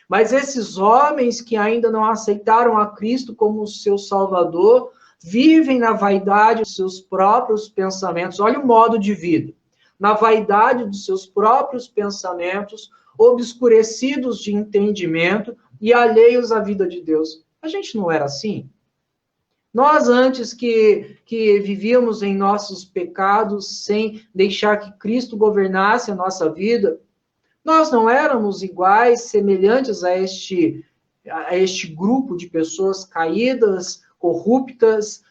Mas esses homens que ainda não aceitaram a Cristo como seu Salvador, vivem na vaidade dos seus próprios pensamentos. Olha o modo de vida. Na vaidade dos seus próprios pensamentos, obscurecidos de entendimento e alheios à vida de Deus. A gente não era assim? Nós, antes que vivíamos em nossos pecados, sem deixar que Cristo governasse a nossa vida, nós não éramos iguais, semelhantes a este grupo de pessoas caídas, corruptas,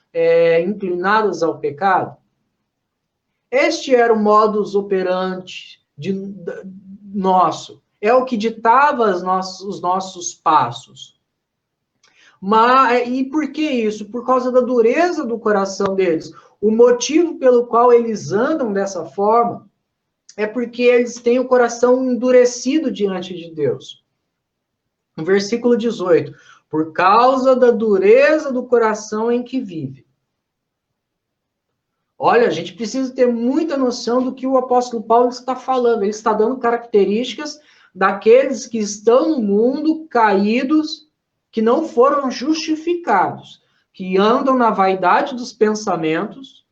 inclinadas ao pecado? Este era o modus operandi nosso. É o que ditava os nossos passos. E por que isso? Por causa da dureza do coração deles. O motivo pelo qual eles andam dessa forma é porque eles têm o coração endurecido diante de Deus. No versículo 18, por causa da dureza do coração em que vive. Olha, a gente precisa ter muita noção do que o apóstolo Paulo está falando. Ele está dando características daqueles que estão no mundo caídos, que não foram justificados, que andam na vaidade dos pensamentos,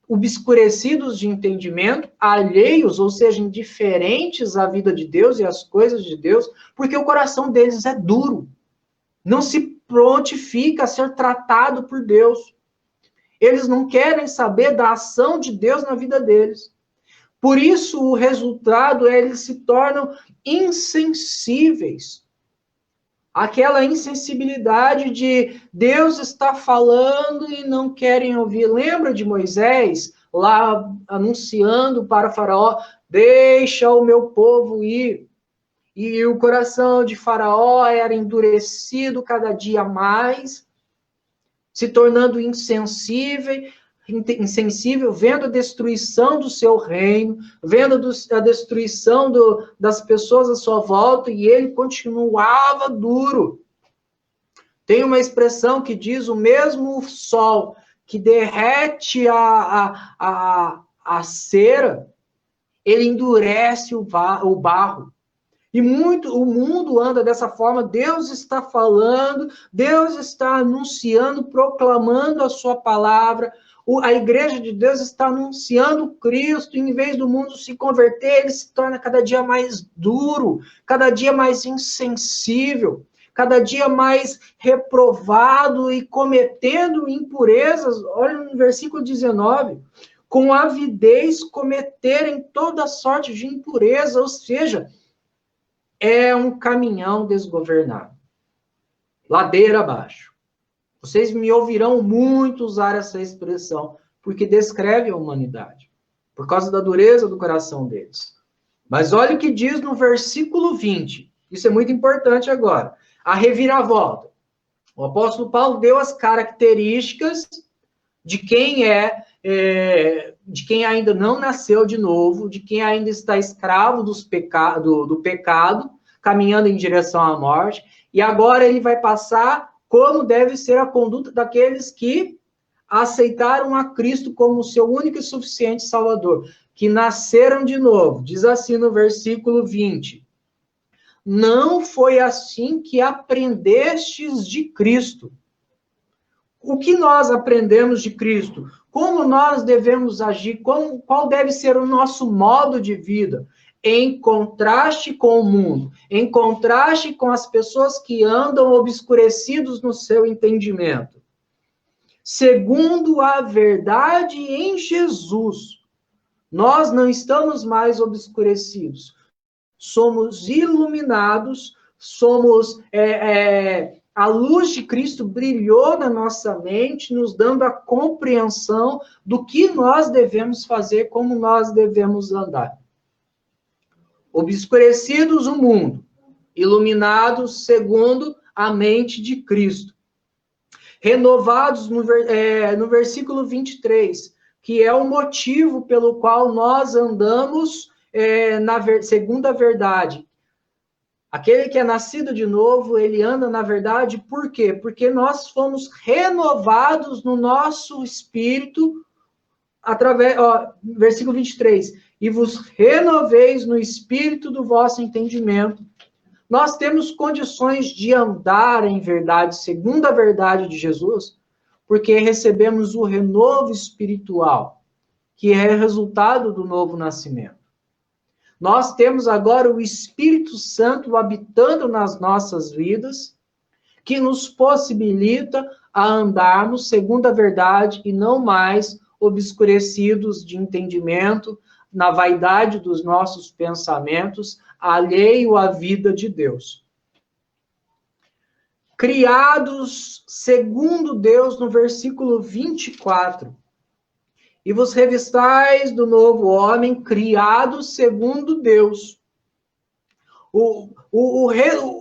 obscurecidos de entendimento, alheios, ou seja, indiferentes à vida de Deus e às coisas de Deus, porque o coração deles é duro. Não se prontifica a ser tratado por Deus. Eles não querem saber da ação de Deus na vida deles. Por isso, o resultado é eles se tornam insensíveis. Aquela insensibilidade de Deus está falando e não querem ouvir. Lembra de Moisés lá anunciando para Faraó, deixa o meu povo ir. E o coração de Faraó era endurecido cada dia mais, se tornando insensível, vendo a destruição do seu reino, vendo a destruição das pessoas à sua volta, e ele continuava duro. Tem uma expressão que diz, o mesmo sol que derrete a cera, ele endurece o barro. E o mundo anda dessa forma. Deus está falando, Deus está anunciando, proclamando a sua palavra. A igreja de Deus está anunciando Cristo. Em vez do mundo se converter, ele se torna cada dia mais duro, cada dia mais insensível, cada dia mais reprovado e cometendo impurezas. Olha no versículo 19. Com avidez cometerem toda sorte de impureza, ou seja, é um caminhão desgovernado. Ladeira abaixo. Vocês me ouvirão muito usar essa expressão, porque descreve a humanidade, por causa da dureza do coração deles. Mas olha o que diz no versículo 20. Isso é muito importante agora. A reviravolta. O apóstolo Paulo deu as características de quem de quem ainda não nasceu de novo, de quem ainda está escravo do pecado, caminhando em direção à morte, e agora ele vai passar como deve ser a conduta daqueles que aceitaram a Cristo como seu único e suficiente Salvador, que nasceram de novo. Diz assim no versículo 20, não foi assim que aprendestes de Cristo. o que nós aprendemos de Cristo? Como nós devemos agir? Qual deve ser o nosso modo de vida? Em contraste com o mundo, em contraste com as pessoas que andam obscurecidos no seu entendimento. Segundo a verdade em Jesus, nós não estamos mais obscurecidos. Somos iluminados, a luz de Cristo brilhou na nossa mente, nos dando a compreensão do que nós devemos fazer, como nós devemos andar. Obscurecidos o mundo, iluminados segundo a mente de Cristo. Renovados no versículo 23, que é o motivo pelo qual nós andamos segundo a verdade. Aquele que é nascido de novo, ele anda na verdade, por quê? Porque nós fomos renovados no nosso espírito, versículo 23, e vos renoveis no espírito do vosso entendimento. Nós temos condições de andar em verdade, segundo a verdade de Jesus, porque recebemos o renovo espiritual, que é resultado do novo nascimento. Nós temos agora o Espírito Santo habitando nas nossas vidas, que nos possibilita a andarmos segundo a verdade e não mais obscurecidos de entendimento, na vaidade dos nossos pensamentos, alheio à vida de Deus. Criados segundo Deus, no versículo 24. E vos revistais do novo homem, criados segundo Deus.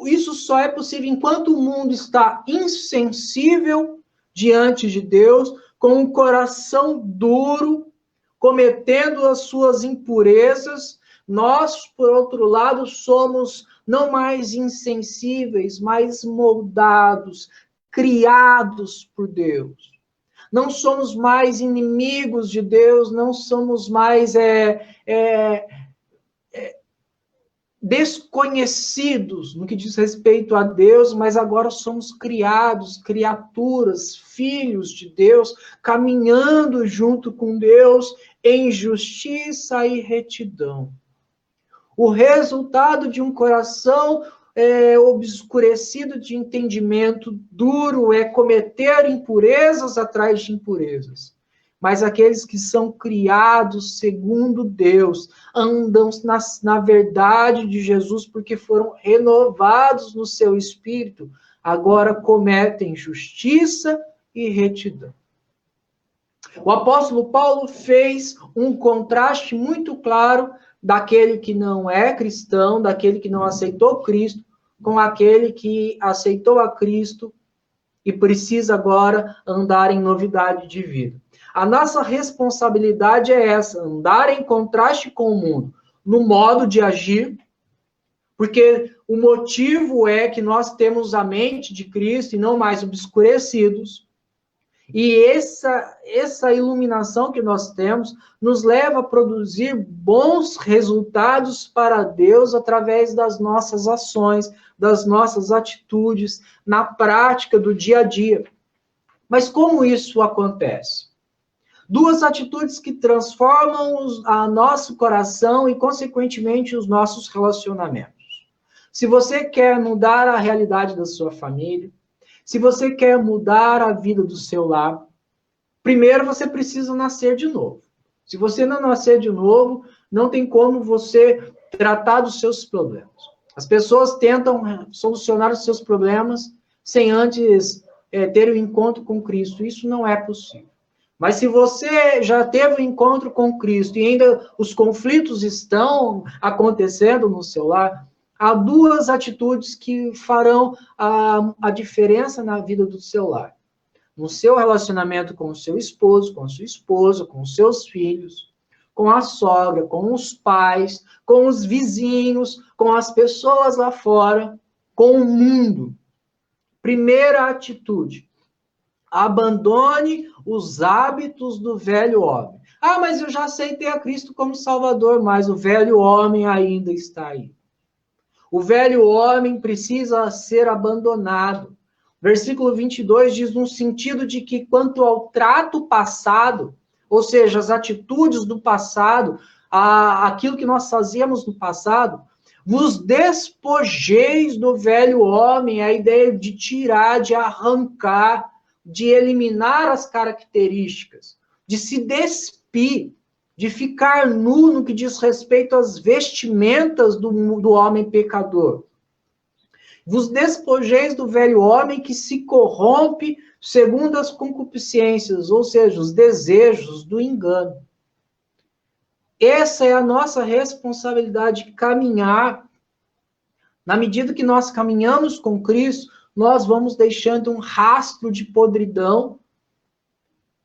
Isso só é possível enquanto o mundo está insensível diante de Deus, com um coração duro, cometendo as suas impurezas. Nós, por outro lado, somos não mais insensíveis, mas moldados, criados por Deus. Não somos mais inimigos de Deus, não somos mais desconhecidos no que diz respeito a Deus, mas agora somos criados, criaturas, filhos de Deus, caminhando junto com Deus em justiça e retidão. O resultado de um coração obscurecido de entendimento duro é cometer impurezas atrás de impurezas. Mas aqueles que são criados segundo Deus, andam na verdade de Jesus, porque foram renovados no seu espírito, agora cometem justiça e retidão. O apóstolo Paulo fez um contraste muito claro daquele que não é cristão, daquele que não aceitou Cristo, com aquele que aceitou a Cristo e precisa agora andar em novidade de vida. A nossa responsabilidade é essa, andar em contraste com o mundo, no modo de agir, porque o motivo é que nós temos a mente de Cristo e não mais obscurecidos. E essa iluminação que nós temos nos leva a produzir bons resultados para Deus através das nossas ações, das nossas atitudes, na prática do dia a dia. Mas como isso acontece? Duas atitudes que transformam o nosso coração e, consequentemente, os nossos relacionamentos. Se você quer mudar a realidade da sua família, se você quer mudar a vida do seu lar, primeiro você precisa nascer de novo. Se você não nascer de novo, não tem como você tratar dos seus problemas. As pessoas tentam solucionar os seus problemas sem antes ter um encontro com Cristo. Isso não é possível. Mas se você já teve um encontro com Cristo e ainda os conflitos estão acontecendo no seu lar, há duas atitudes que farão a diferença na vida do seu lar. No seu relacionamento com o seu esposo, com a sua esposa, com os seus filhos, com a sogra, com os pais, com os vizinhos, com as pessoas lá fora, com o mundo. Primeira atitude: abandone os hábitos do velho homem. Ah, mas eu já aceitei a Cristo como Salvador, mas o velho homem ainda está aí. O velho homem precisa ser abandonado. Versículo 22 diz no sentido de que quanto ao trato passado, ou seja, as atitudes do passado, aquilo que nós fazíamos no passado, vos despojeis do velho homem, a ideia de tirar, de arrancar, de eliminar as características, de se despir, de ficar nu no que diz respeito às vestimentas do homem pecador. Vos despojeis do velho homem que se corrompe segundo as concupiscências, ou seja, os desejos do engano. Essa é a nossa responsabilidade de caminhar. Na medida que nós caminhamos com Cristo, nós vamos deixando um rastro de podridão,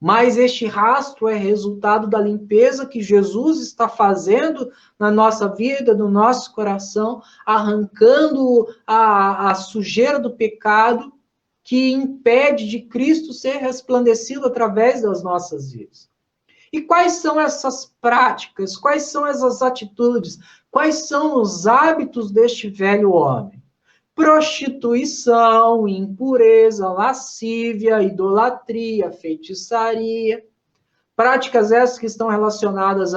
mas este rastro é resultado da limpeza que Jesus está fazendo na nossa vida, no nosso coração, arrancando a sujeira do pecado que impede de Cristo ser resplandecido através das nossas vidas. E quais são essas práticas? Quais são essas atitudes? Quais são os hábitos deste velho homem? Prostituição, impureza, lascívia, idolatria, feitiçaria. Práticas essas que estão relacionadas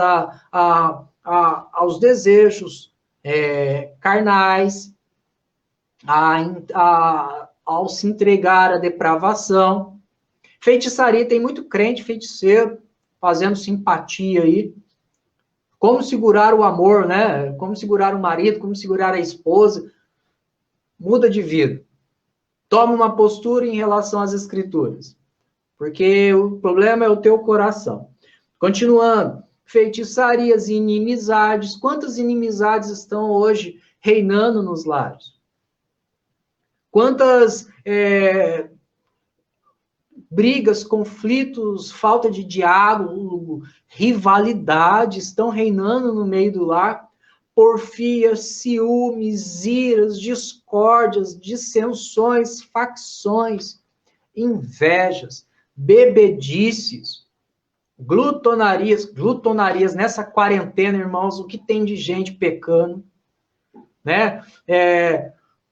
aos desejos carnais, ao se entregar à depravação. Feitiçaria, tem muito crente feiticeiro, fazendo simpatia aí. Como segurar o amor, né? Como segurar o marido, como segurar a esposa. Muda de vida. Toma uma postura em relação às escrituras. Porque o problema é o teu coração. Continuando. Feitiçarias e inimizades. Quantas inimizades estão hoje reinando nos lares? Quantas brigas, conflitos, falta de diálogo, rivalidade estão reinando no meio do lar? Porfias, ciúmes, iras, discórdias, dissensões, facções, invejas, bebedices, glutonarias. Nessa quarentena, irmãos, o que tem de gente pecando, né?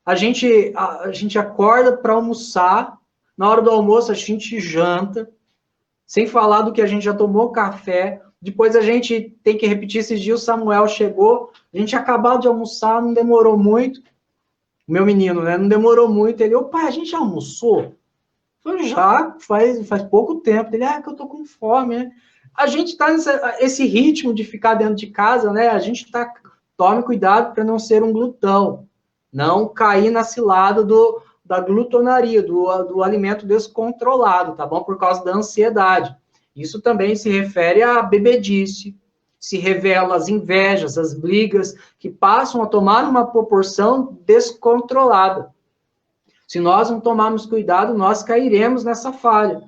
A gente acorda para almoçar, na hora do almoço a gente janta, sem falar do que a gente já tomou café, depois a gente tem que repetir. Esses dias o Samuel chegou, a gente acabou de almoçar, não demorou muito, o meu menino, né, não demorou muito, ele, pai, a gente já almoçou? Eu falei, já, faz pouco tempo. Ele, que eu tô com fome, né? A gente tá nesse ritmo de ficar dentro de casa, né, tome cuidado para não ser um glutão, não cair na cilada da glutonaria, do alimento descontrolado, tá bom? Por causa da ansiedade. Isso também se refere à bebedice, se revela as invejas, as brigas, que passam a tomar uma proporção descontrolada. Se nós não tomarmos cuidado, nós cairemos nessa falha.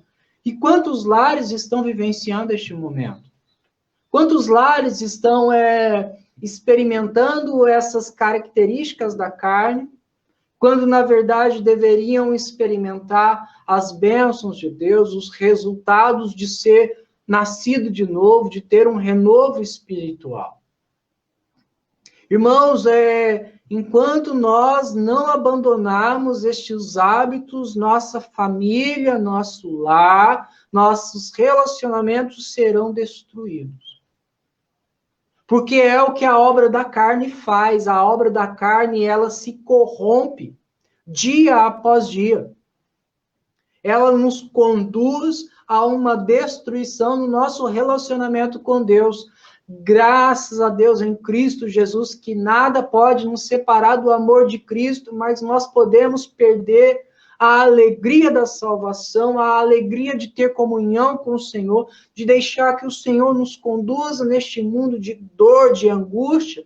E quantos lares estão vivenciando este momento? Quantos lares estão experimentando essas características da carne, quando, na verdade, deveriam experimentar as bênçãos de Deus, os resultados de ser nascido de novo, de ter um renovo espiritual. Irmãos, enquanto nós não abandonarmos estes hábitos, nossa família, nosso lar, nossos relacionamentos serão destruídos. Porque é o que a obra da carne faz. A obra da carne, ela se corrompe dia após dia. Ela nos conduz a uma destruição no nosso relacionamento com Deus. Graças a Deus em Cristo Jesus, que nada pode nos separar do amor de Cristo, mas nós podemos perder a alegria da salvação, a alegria de ter comunhão com o Senhor, de deixar que o Senhor nos conduza neste mundo de dor, de angústia,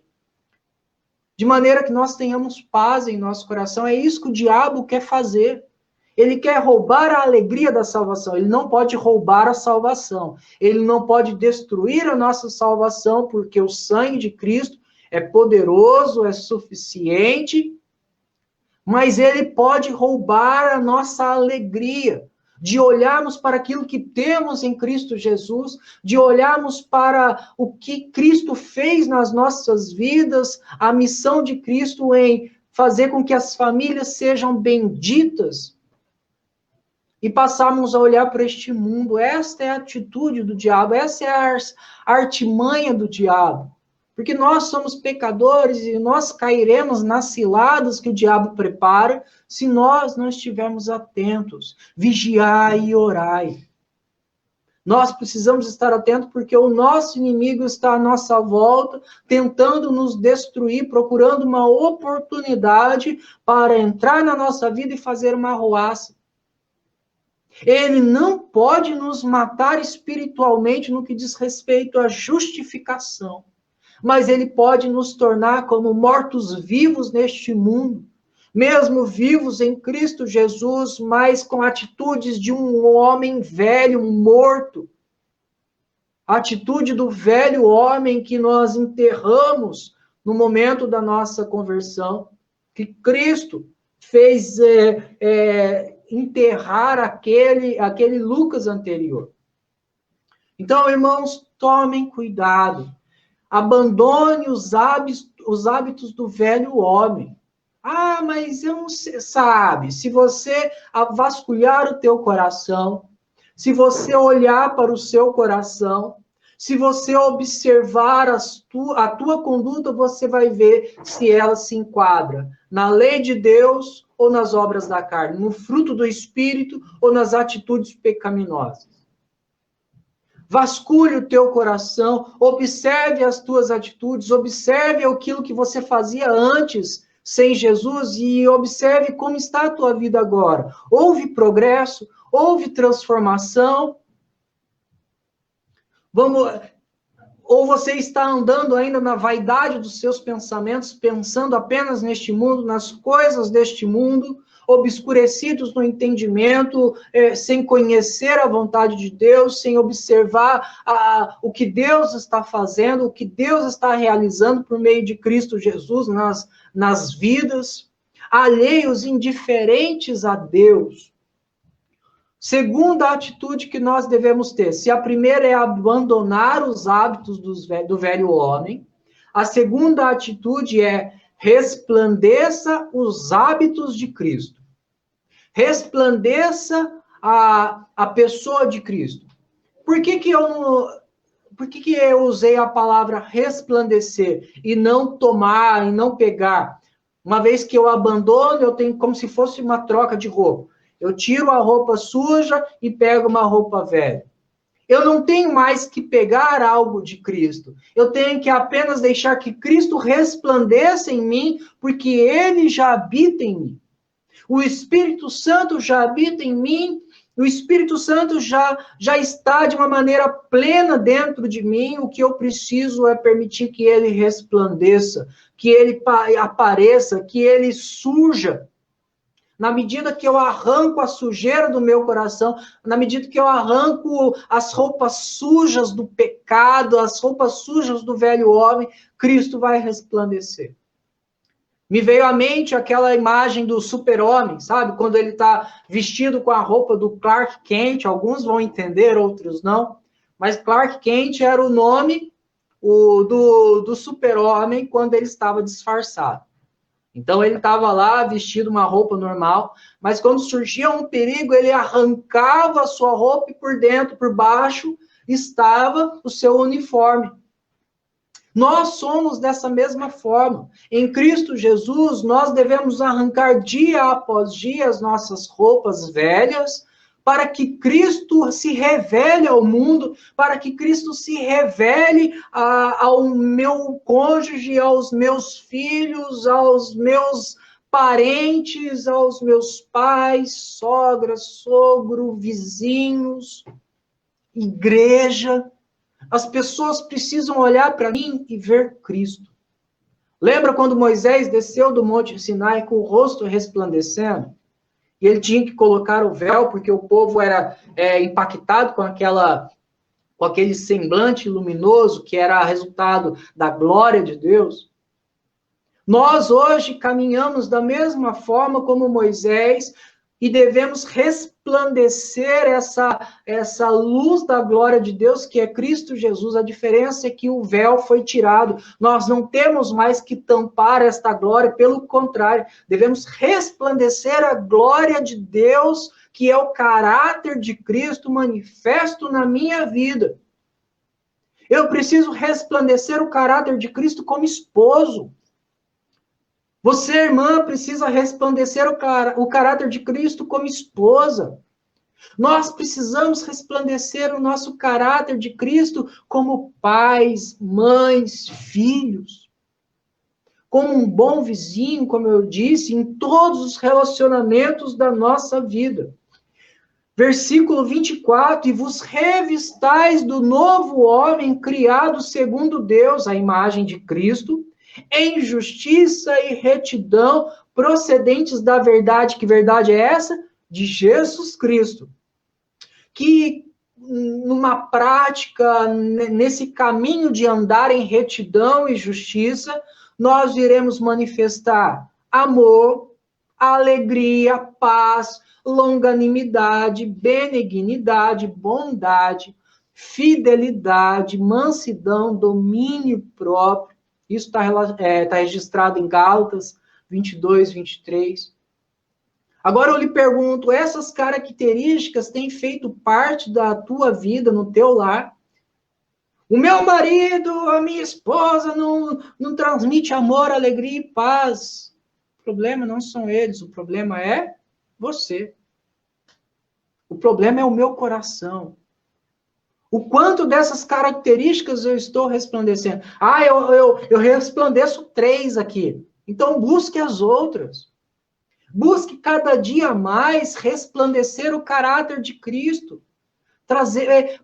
de maneira que nós tenhamos paz em nosso coração. É isso que o diabo quer fazer. Ele quer roubar a alegria da salvação. Ele não pode roubar a salvação. Ele não pode destruir a nossa salvação, porque o sangue de Cristo é poderoso, é suficiente, mas ele pode roubar a nossa alegria, de olharmos para aquilo que temos em Cristo Jesus, de olharmos para o que Cristo fez nas nossas vidas, a missão de Cristo em fazer com que as famílias sejam benditas, e passarmos a olhar para este mundo. Esta é a atitude do diabo, essa é a artimanha do diabo. Porque nós somos pecadores e nós cairemos nas ciladas que o diabo prepara se nós não estivermos atentos. Vigiai e orai. Nós precisamos estar atentos porque o nosso inimigo está à nossa volta, tentando nos destruir, procurando uma oportunidade para entrar na nossa vida e fazer uma arruaça. Ele não pode nos matar espiritualmente no que diz respeito à justificação, mas ele pode nos tornar como mortos-vivos neste mundo, mesmo vivos em Cristo Jesus, mas com atitudes de um homem velho, morto. A atitude do velho homem que nós enterramos no momento da nossa conversão, que Cristo fez enterrar aquele Lucas anterior. Então, irmãos, tomem cuidado. Abandone os hábitos do velho homem. Ah, mas eu não sei, sabe, se você vasculhar o teu coração, se você olhar para o seu coração, se você observar a tua conduta, você vai ver se ela se enquadra na lei de Deus ou nas obras da carne, no fruto do Espírito ou nas atitudes pecaminosas. Vasculhe o teu coração, observe as tuas atitudes, observe aquilo que você fazia antes sem Jesus e observe como está a tua vida agora. Houve progresso? Houve transformação? Ou você está andando ainda na vaidade dos seus pensamentos, pensando apenas neste mundo, nas coisas deste mundo, obscurecidos no entendimento, sem conhecer a vontade de Deus, sem observar o que Deus está fazendo, o que Deus está realizando por meio de Cristo Jesus nas vidas, alheios, indiferentes a Deus. Segunda atitude que nós devemos ter, se a primeira é abandonar os hábitos do velho homem, a segunda atitude é resplandeça os hábitos de Cristo. Resplandeça a pessoa de Cristo. Por que eu usei a palavra resplandecer e não tomar, e não pegar? Uma vez que eu abandono, eu tenho como se fosse uma troca de roupa. Eu tiro a roupa suja e pego uma roupa velha. Eu não tenho mais que pegar algo de Cristo. Eu tenho que apenas deixar que Cristo resplandeça em mim, porque Ele já habita em mim. O Espírito Santo já habita em mim, o Espírito Santo já está de uma maneira plena dentro de mim. O que eu preciso é permitir que Ele resplandeça, que Ele apareça, que Ele surja. Na medida que eu arranco a sujeira do meu coração, na medida que eu arranco as roupas sujas do pecado, as roupas sujas do velho homem, Cristo vai resplandecer. Me veio à mente aquela imagem do super-homem, sabe? Quando ele está vestido com a roupa do Clark Kent, alguns vão entender, outros não, mas Clark Kent era o nome do super-homem quando ele estava disfarçado. Então, ele estava lá vestido uma roupa normal, mas quando surgia um perigo, ele arrancava a sua roupa e por dentro, por baixo, estava o seu uniforme. Nós somos dessa mesma forma. Em Cristo Jesus, nós devemos arrancar dia após dia as nossas roupas velhas, para que Cristo se revele ao mundo, para que Cristo se revele ao meu cônjuge, aos meus filhos, aos meus parentes, aos meus pais, sogra, sogro, vizinhos, igreja. As pessoas precisam olhar para mim e ver Cristo. Lembra quando Moisés desceu do Monte Sinai com o rosto resplandecendo? E ele tinha que colocar o véu, porque o povo era impactado com aquele semblante luminoso, que era resultado da glória de Deus. Nós hoje caminhamos da mesma forma como Moisés, e devemos resplandecer essa luz da glória de Deus, que é Cristo Jesus. A diferença é que o véu foi tirado. Nós não temos mais que tampar esta glória, pelo contrário, devemos resplandecer a glória de Deus que é o caráter de Cristo manifesto na minha vida. Eu preciso resplandecer o caráter de Cristo como esposo. Você, irmã, precisa resplandecer o caráter de Cristo como esposa. Nós precisamos resplandecer o nosso caráter de Cristo como pais, mães, filhos. Como um bom vizinho, como eu disse, em todos os relacionamentos da nossa vida. Versículo 24, e vos revistais do novo homem criado segundo Deus, a imagem de Cristo, em justiça e retidão, procedentes da verdade. Que verdade é essa? De Jesus Cristo. Que numa prática, nesse caminho de andar em retidão e justiça, nós iremos manifestar amor, alegria, paz, longanimidade, benignidade, bondade, fidelidade, mansidão, domínio próprio. Isso está registrado em Gálatas 22, 23. Agora eu lhe pergunto, essas características têm feito parte da tua vida, no teu lar? O meu marido, a minha esposa não transmite amor, alegria e paz. O problema não são eles, o problema é você. O problema é o meu coração. O quanto dessas características eu estou resplandecendo? Eu resplandeço 3 aqui. Então busque as outras. Busque cada dia mais resplandecer o caráter de Cristo.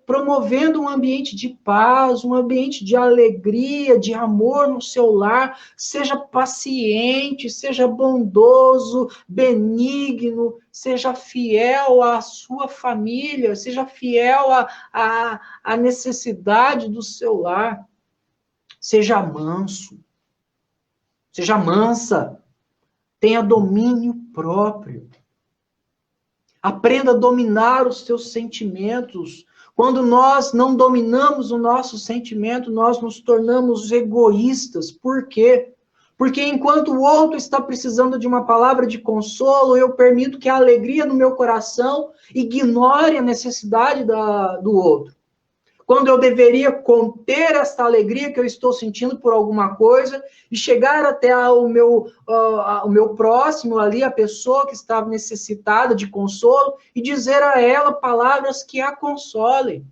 Promovendo um ambiente de paz, um ambiente de alegria, de amor no seu lar. Seja paciente, seja bondoso, benigno, seja fiel à sua família, seja fiel à necessidade do seu lar. Seja manso, seja mansa, tenha domínio próprio. Aprenda a dominar os seus sentimentos. Quando nós não dominamos o nosso sentimento, nós nos tornamos egoístas. Por quê? Porque enquanto o outro está precisando de uma palavra de consolo, eu permito que a alegria no meu coração ignore a necessidade do outro. Quando eu deveria conter esta alegria que eu estou sentindo por alguma coisa e chegar até o meu próximo ali, a pessoa que estava necessitada de consolo, e dizer a ela palavras que a consolem.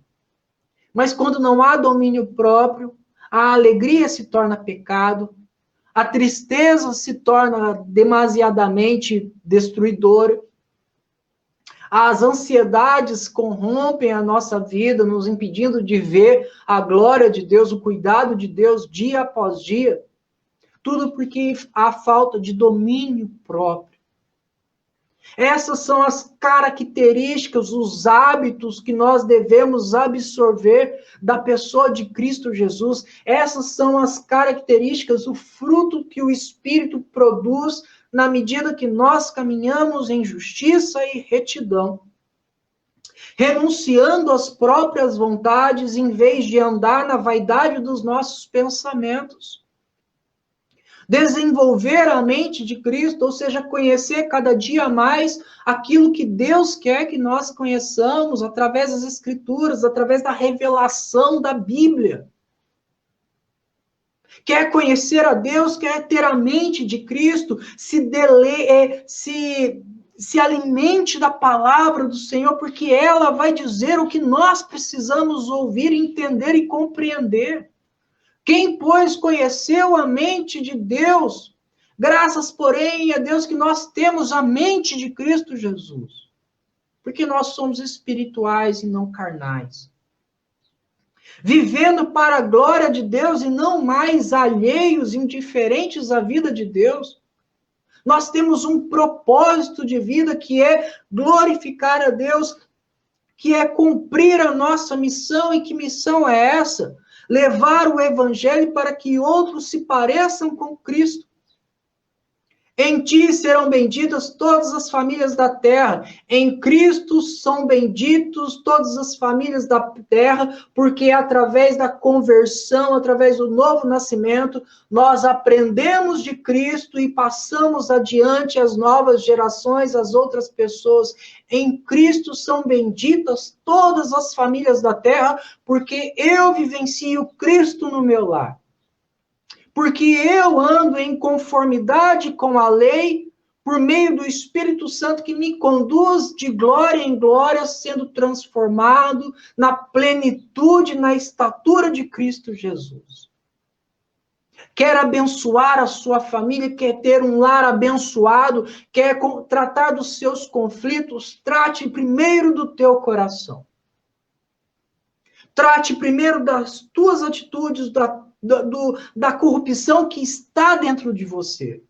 Mas quando não há domínio próprio, a alegria se torna pecado, a tristeza se torna demasiadamente destruidora, as ansiedades corrompem a nossa vida, nos impedindo de ver a glória de Deus, o cuidado de Deus dia após dia. Tudo porque há falta de domínio próprio. Essas são as características, os hábitos que nós devemos absorver da pessoa de Cristo Jesus. Essas são as características, o fruto que o Espírito produz na medida que nós caminhamos em justiça e retidão, renunciando às próprias vontades em vez de andar na vaidade dos nossos pensamentos. Desenvolver a mente de Cristo, ou seja, conhecer cada dia mais aquilo que Deus quer que nós conheçamos através das Escrituras, através da revelação da Bíblia. Quer conhecer a Deus, quer ter a mente de Cristo, se alimente da palavra do Senhor, porque ela vai dizer o que nós precisamos ouvir, entender e compreender. Quem, pois, conheceu a mente de Deus, graças, porém, a Deus que nós temos a mente de Cristo Jesus, porque nós somos espirituais e não carnais. Vivendo para a glória de Deus e não mais alheios, indiferentes à vida de Deus. Nós temos um propósito de vida que é glorificar a Deus, que é cumprir a nossa missão. E que missão é essa? Levar o evangelho para que outros se pareçam com Cristo. Em ti serão benditas todas as famílias da terra. Em Cristo são benditos todas as famílias da terra, porque através da conversão, através do novo nascimento, nós aprendemos de Cristo e passamos adiante às novas gerações, às outras pessoas. Em Cristo são benditas todas as famílias da terra, porque eu vivencio Cristo no meu lar. Porque eu ando em conformidade com a lei, por meio do Espírito Santo que me conduz de glória em glória, sendo transformado na plenitude, na estatura de Cristo Jesus. Quer abençoar a sua família, quer ter um lar abençoado, quer tratar dos seus conflitos, trate primeiro do teu coração. Trate primeiro das tuas atitudes, da corrupção que está dentro de você.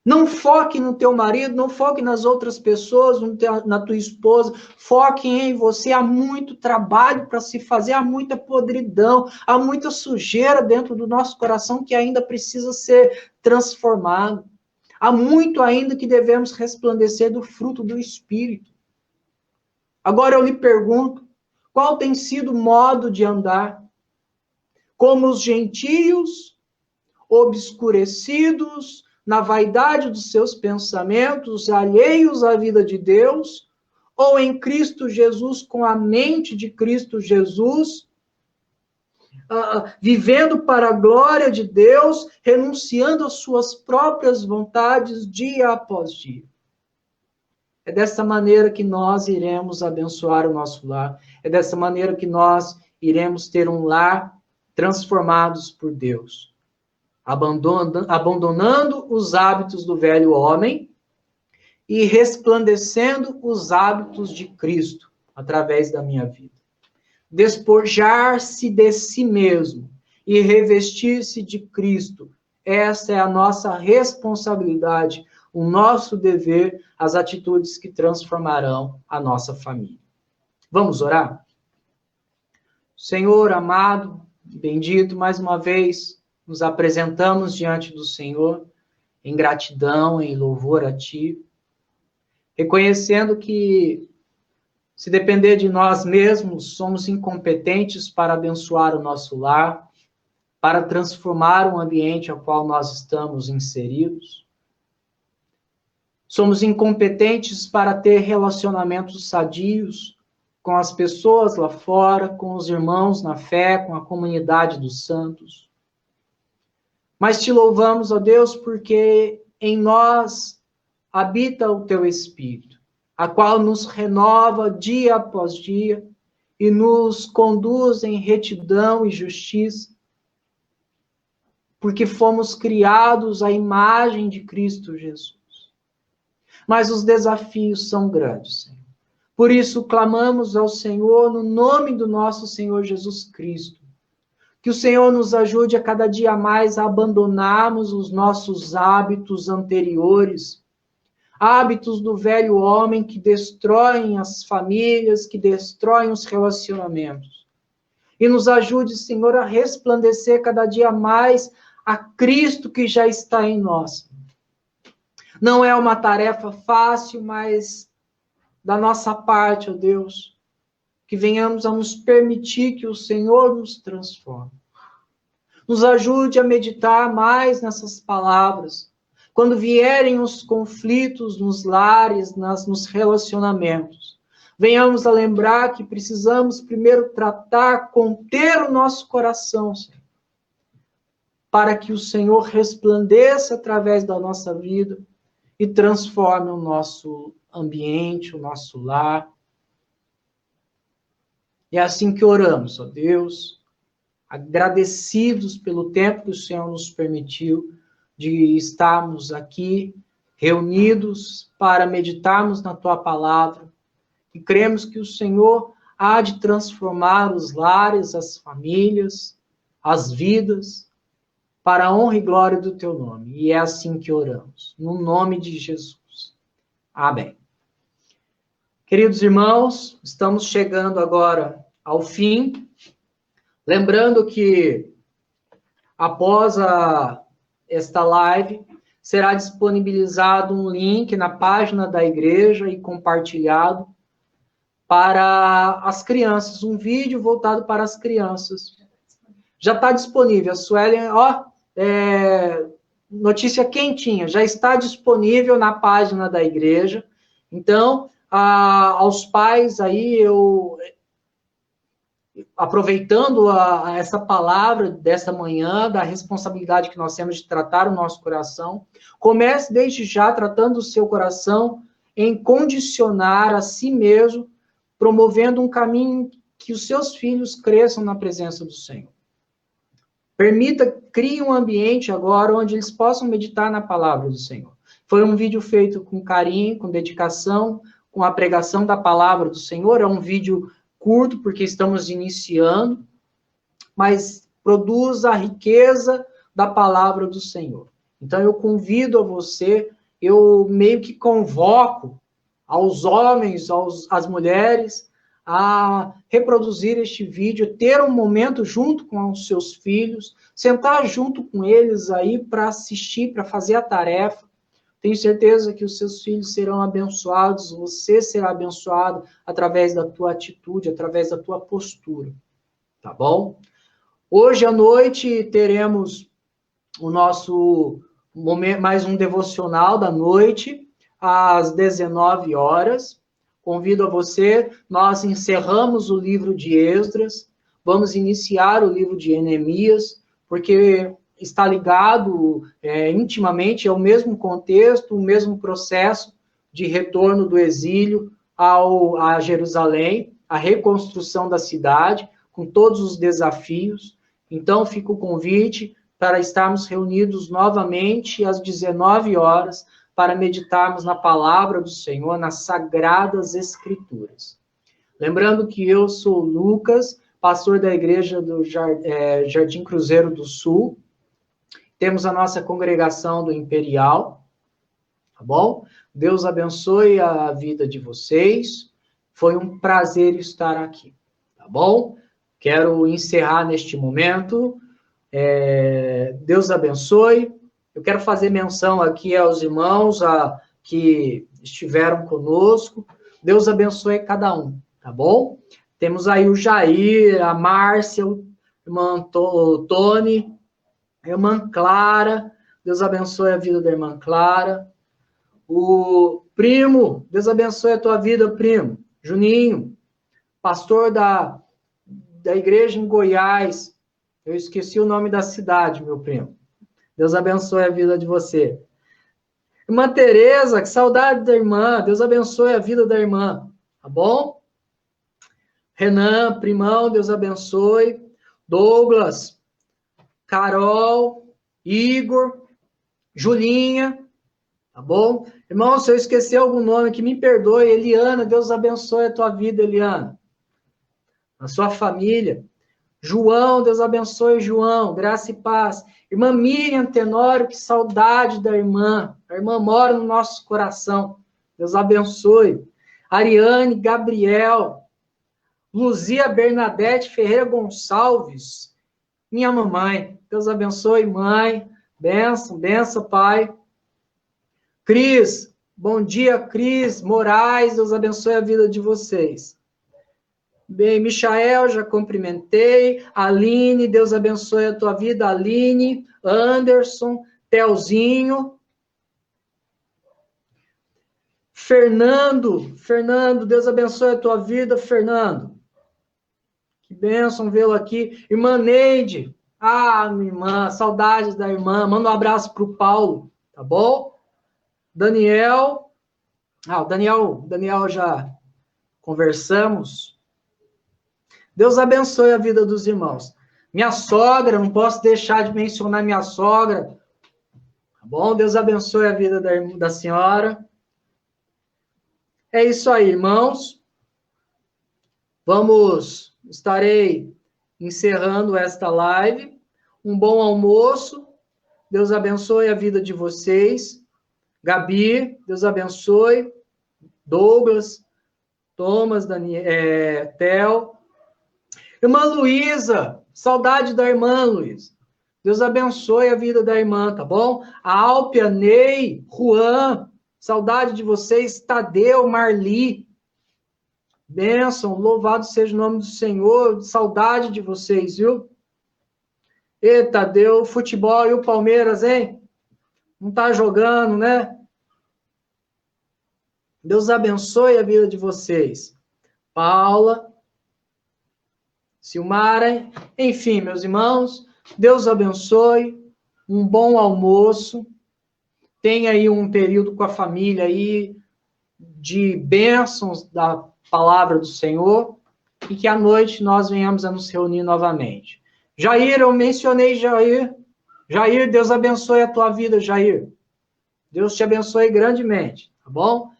Não foque no teu marido, não foque nas outras pessoas, na tua esposa, foque em você. Há muito trabalho para se fazer, há muita podridão, há muita sujeira dentro do nosso coração que ainda precisa ser transformado. Há muito ainda que devemos resplandecer do fruto do Espírito. Agora eu lhe pergunto, qual tem sido o modo de andar? Como os gentios, obscurecidos na vaidade dos seus pensamentos, alheios à vida de Deus, ou em Cristo Jesus, com a mente de Cristo Jesus, vivendo para a glória de Deus, renunciando às suas próprias vontades dia após dia. É dessa maneira que nós iremos abençoar o nosso lar, é dessa maneira que nós iremos ter um lar transformados por Deus, abandonando os hábitos do velho homem e resplandecendo os hábitos de Cristo através da minha vida. Despojar-se de si mesmo e revestir-se de Cristo. Essa é a nossa responsabilidade, o nosso dever, as atitudes que transformarão a nossa família. Vamos orar? Senhor amado, bendito, mais uma vez, nos apresentamos diante do Senhor, em gratidão, em louvor a Ti, reconhecendo que, se depender de nós mesmos, somos incompetentes para abençoar o nosso lar, para transformar o ambiente ao qual nós estamos inseridos. Somos incompetentes para ter relacionamentos sadios com as pessoas lá fora, com os irmãos na fé, com a comunidade dos santos. Mas te louvamos, ó Deus, porque em nós habita o teu Espírito, a qual nos renova dia após dia e nos conduz em retidão e justiça, porque fomos criados à imagem de Cristo Jesus. Mas os desafios são grandes, Senhor. Por isso, clamamos ao Senhor no nome do nosso Senhor Jesus Cristo. Que o Senhor nos ajude a cada dia mais a abandonarmos os nossos hábitos anteriores, hábitos do velho homem que destroem as famílias, que destroem os relacionamentos. E nos ajude, Senhor, a resplandecer cada dia mais a Cristo que já está em nós. Não é uma tarefa fácil, mas da nossa parte, ó Deus, que venhamos a nos permitir que o Senhor nos transforme. Nos ajude a meditar mais nessas palavras. Quando vierem os conflitos nos lares, nos relacionamentos, venhamos a lembrar que precisamos primeiro tratar, conter o nosso coração, Senhor, para que o Senhor resplandeça através da nossa vida e transforme o nosso ambiente, o nosso lar. E é assim que oramos, ó Deus, agradecidos pelo tempo que o Senhor nos permitiu de estarmos aqui reunidos para meditarmos na Tua palavra. E cremos que o Senhor há de transformar os lares, as famílias, as vidas, para a honra e glória do Teu nome. E é assim que oramos, no nome de Jesus. Amém. Queridos irmãos, estamos chegando agora ao fim. Lembrando que, após esta live, será disponibilizado um link na página da igreja e compartilhado para as crianças, um vídeo voltado para as crianças. Já está disponível. A Suelen, notícia quentinha, já está disponível na página da igreja. Então, aos pais aí, aproveitando essa palavra dessa manhã, da responsabilidade que nós temos de tratar o nosso coração, comece desde já tratando o seu coração em condicionar a si mesmo, promovendo um caminho que os seus filhos cresçam na presença do Senhor. Crie um ambiente agora onde eles possam meditar na palavra do Senhor. Foi um vídeo feito com carinho, com dedicação, com a pregação da palavra do Senhor. É um vídeo curto, porque estamos iniciando, mas produz a riqueza da palavra do Senhor. Então, eu convido a você, eu meio que convoco aos homens, às mulheres, a reproduzir este vídeo, ter um momento junto com os seus filhos, sentar junto com eles aí para assistir, para fazer a tarefa. Tenho certeza que os seus filhos serão abençoados, você será abençoado através da tua atitude, através da tua postura, tá bom? Hoje à noite teremos o nosso momento, mais um devocional da noite, às 19 horas. Convido a você, nós encerramos o livro de Esdras, vamos iniciar o livro de Neemias, porque está ligado intimamente ao mesmo contexto, o mesmo processo de retorno do exílio a Jerusalém, a reconstrução da cidade, com todos os desafios. Então, fica o convite para estarmos reunidos novamente às 19 horas, para meditarmos na palavra do Senhor, nas sagradas escrituras. Lembrando que eu sou Lucas, pastor da igreja do Jardim Cruzeiro do Sul. Temos a nossa congregação do Imperial, tá bom? Deus abençoe a vida de vocês. Foi um prazer estar aqui, tá bom? Quero encerrar neste momento. Deus abençoe. Eu quero fazer menção aqui aos irmãos que estiveram conosco. Deus abençoe cada um, tá bom? Temos aí o Jair, a Márcia, o irmão Tony, a irmã Clara. Deus abençoe a vida da irmã Clara. O primo, Deus abençoe a tua vida, primo. Juninho, pastor da igreja em Goiás. Eu esqueci o nome da cidade, meu primo. Deus abençoe a vida de você. Irmã Tereza, que saudade da irmã. Deus abençoe a vida da irmã. Tá bom? Renan, primão, Deus abençoe. Douglas, Carol, Igor, Julinha. Tá bom? Irmão, se eu esquecer algum nome, que me perdoe. Eliana, Deus abençoe a tua vida, Eliana. A sua família. João, Deus abençoe, João, graça e paz. Irmã Miriam Tenório, que saudade da irmã. A irmã mora no nosso coração. Deus abençoe. Ariane, Gabriel, Luzia Bernadette Ferreira Gonçalves, minha mamãe. Deus abençoe, mãe. Benção, benção, pai. Cris, bom dia, Cris Moraes. Deus abençoe a vida de vocês. Bem, Michael, já cumprimentei. Aline, Deus abençoe a tua vida. Aline, Anderson, Telzinho. Fernando, Deus abençoe a tua vida, Fernando. Que bênção vê-lo aqui. Irmã Neide. Minha irmã, saudades da irmã. Manda um abraço para o Paulo, tá bom? Daniel. O Daniel já conversamos. Deus abençoe a vida dos irmãos. Minha sogra, não posso deixar de mencionar minha sogra. Tá bom? Deus abençoe a vida da senhora. É isso aí, irmãos. Estarei encerrando esta live. Um bom almoço. Deus abençoe a vida de vocês. Gabi, Deus abençoe. Douglas, Thomas, Theo. Irmã Luísa, saudade da irmã Luísa. Deus abençoe a vida da irmã, tá bom? A Alpia, Ney, Juan, saudade de vocês, Tadeu, Marli. Bênção, louvado seja o nome do Senhor, saudade de vocês, viu? Eita, deu futebol e o Palmeiras, hein? Não tá jogando, né? Deus abençoe a vida de vocês. Paula, Silmara, enfim, meus irmãos, Deus abençoe, um bom almoço, tenha aí um período com a família aí de bênçãos da palavra do Senhor, e que à noite nós venhamos a nos reunir novamente. Jair, eu mencionei Jair. Jair, Deus abençoe a tua vida, Jair. Deus te abençoe grandemente, tá bom?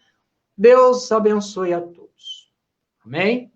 Deus abençoe a todos. Amém?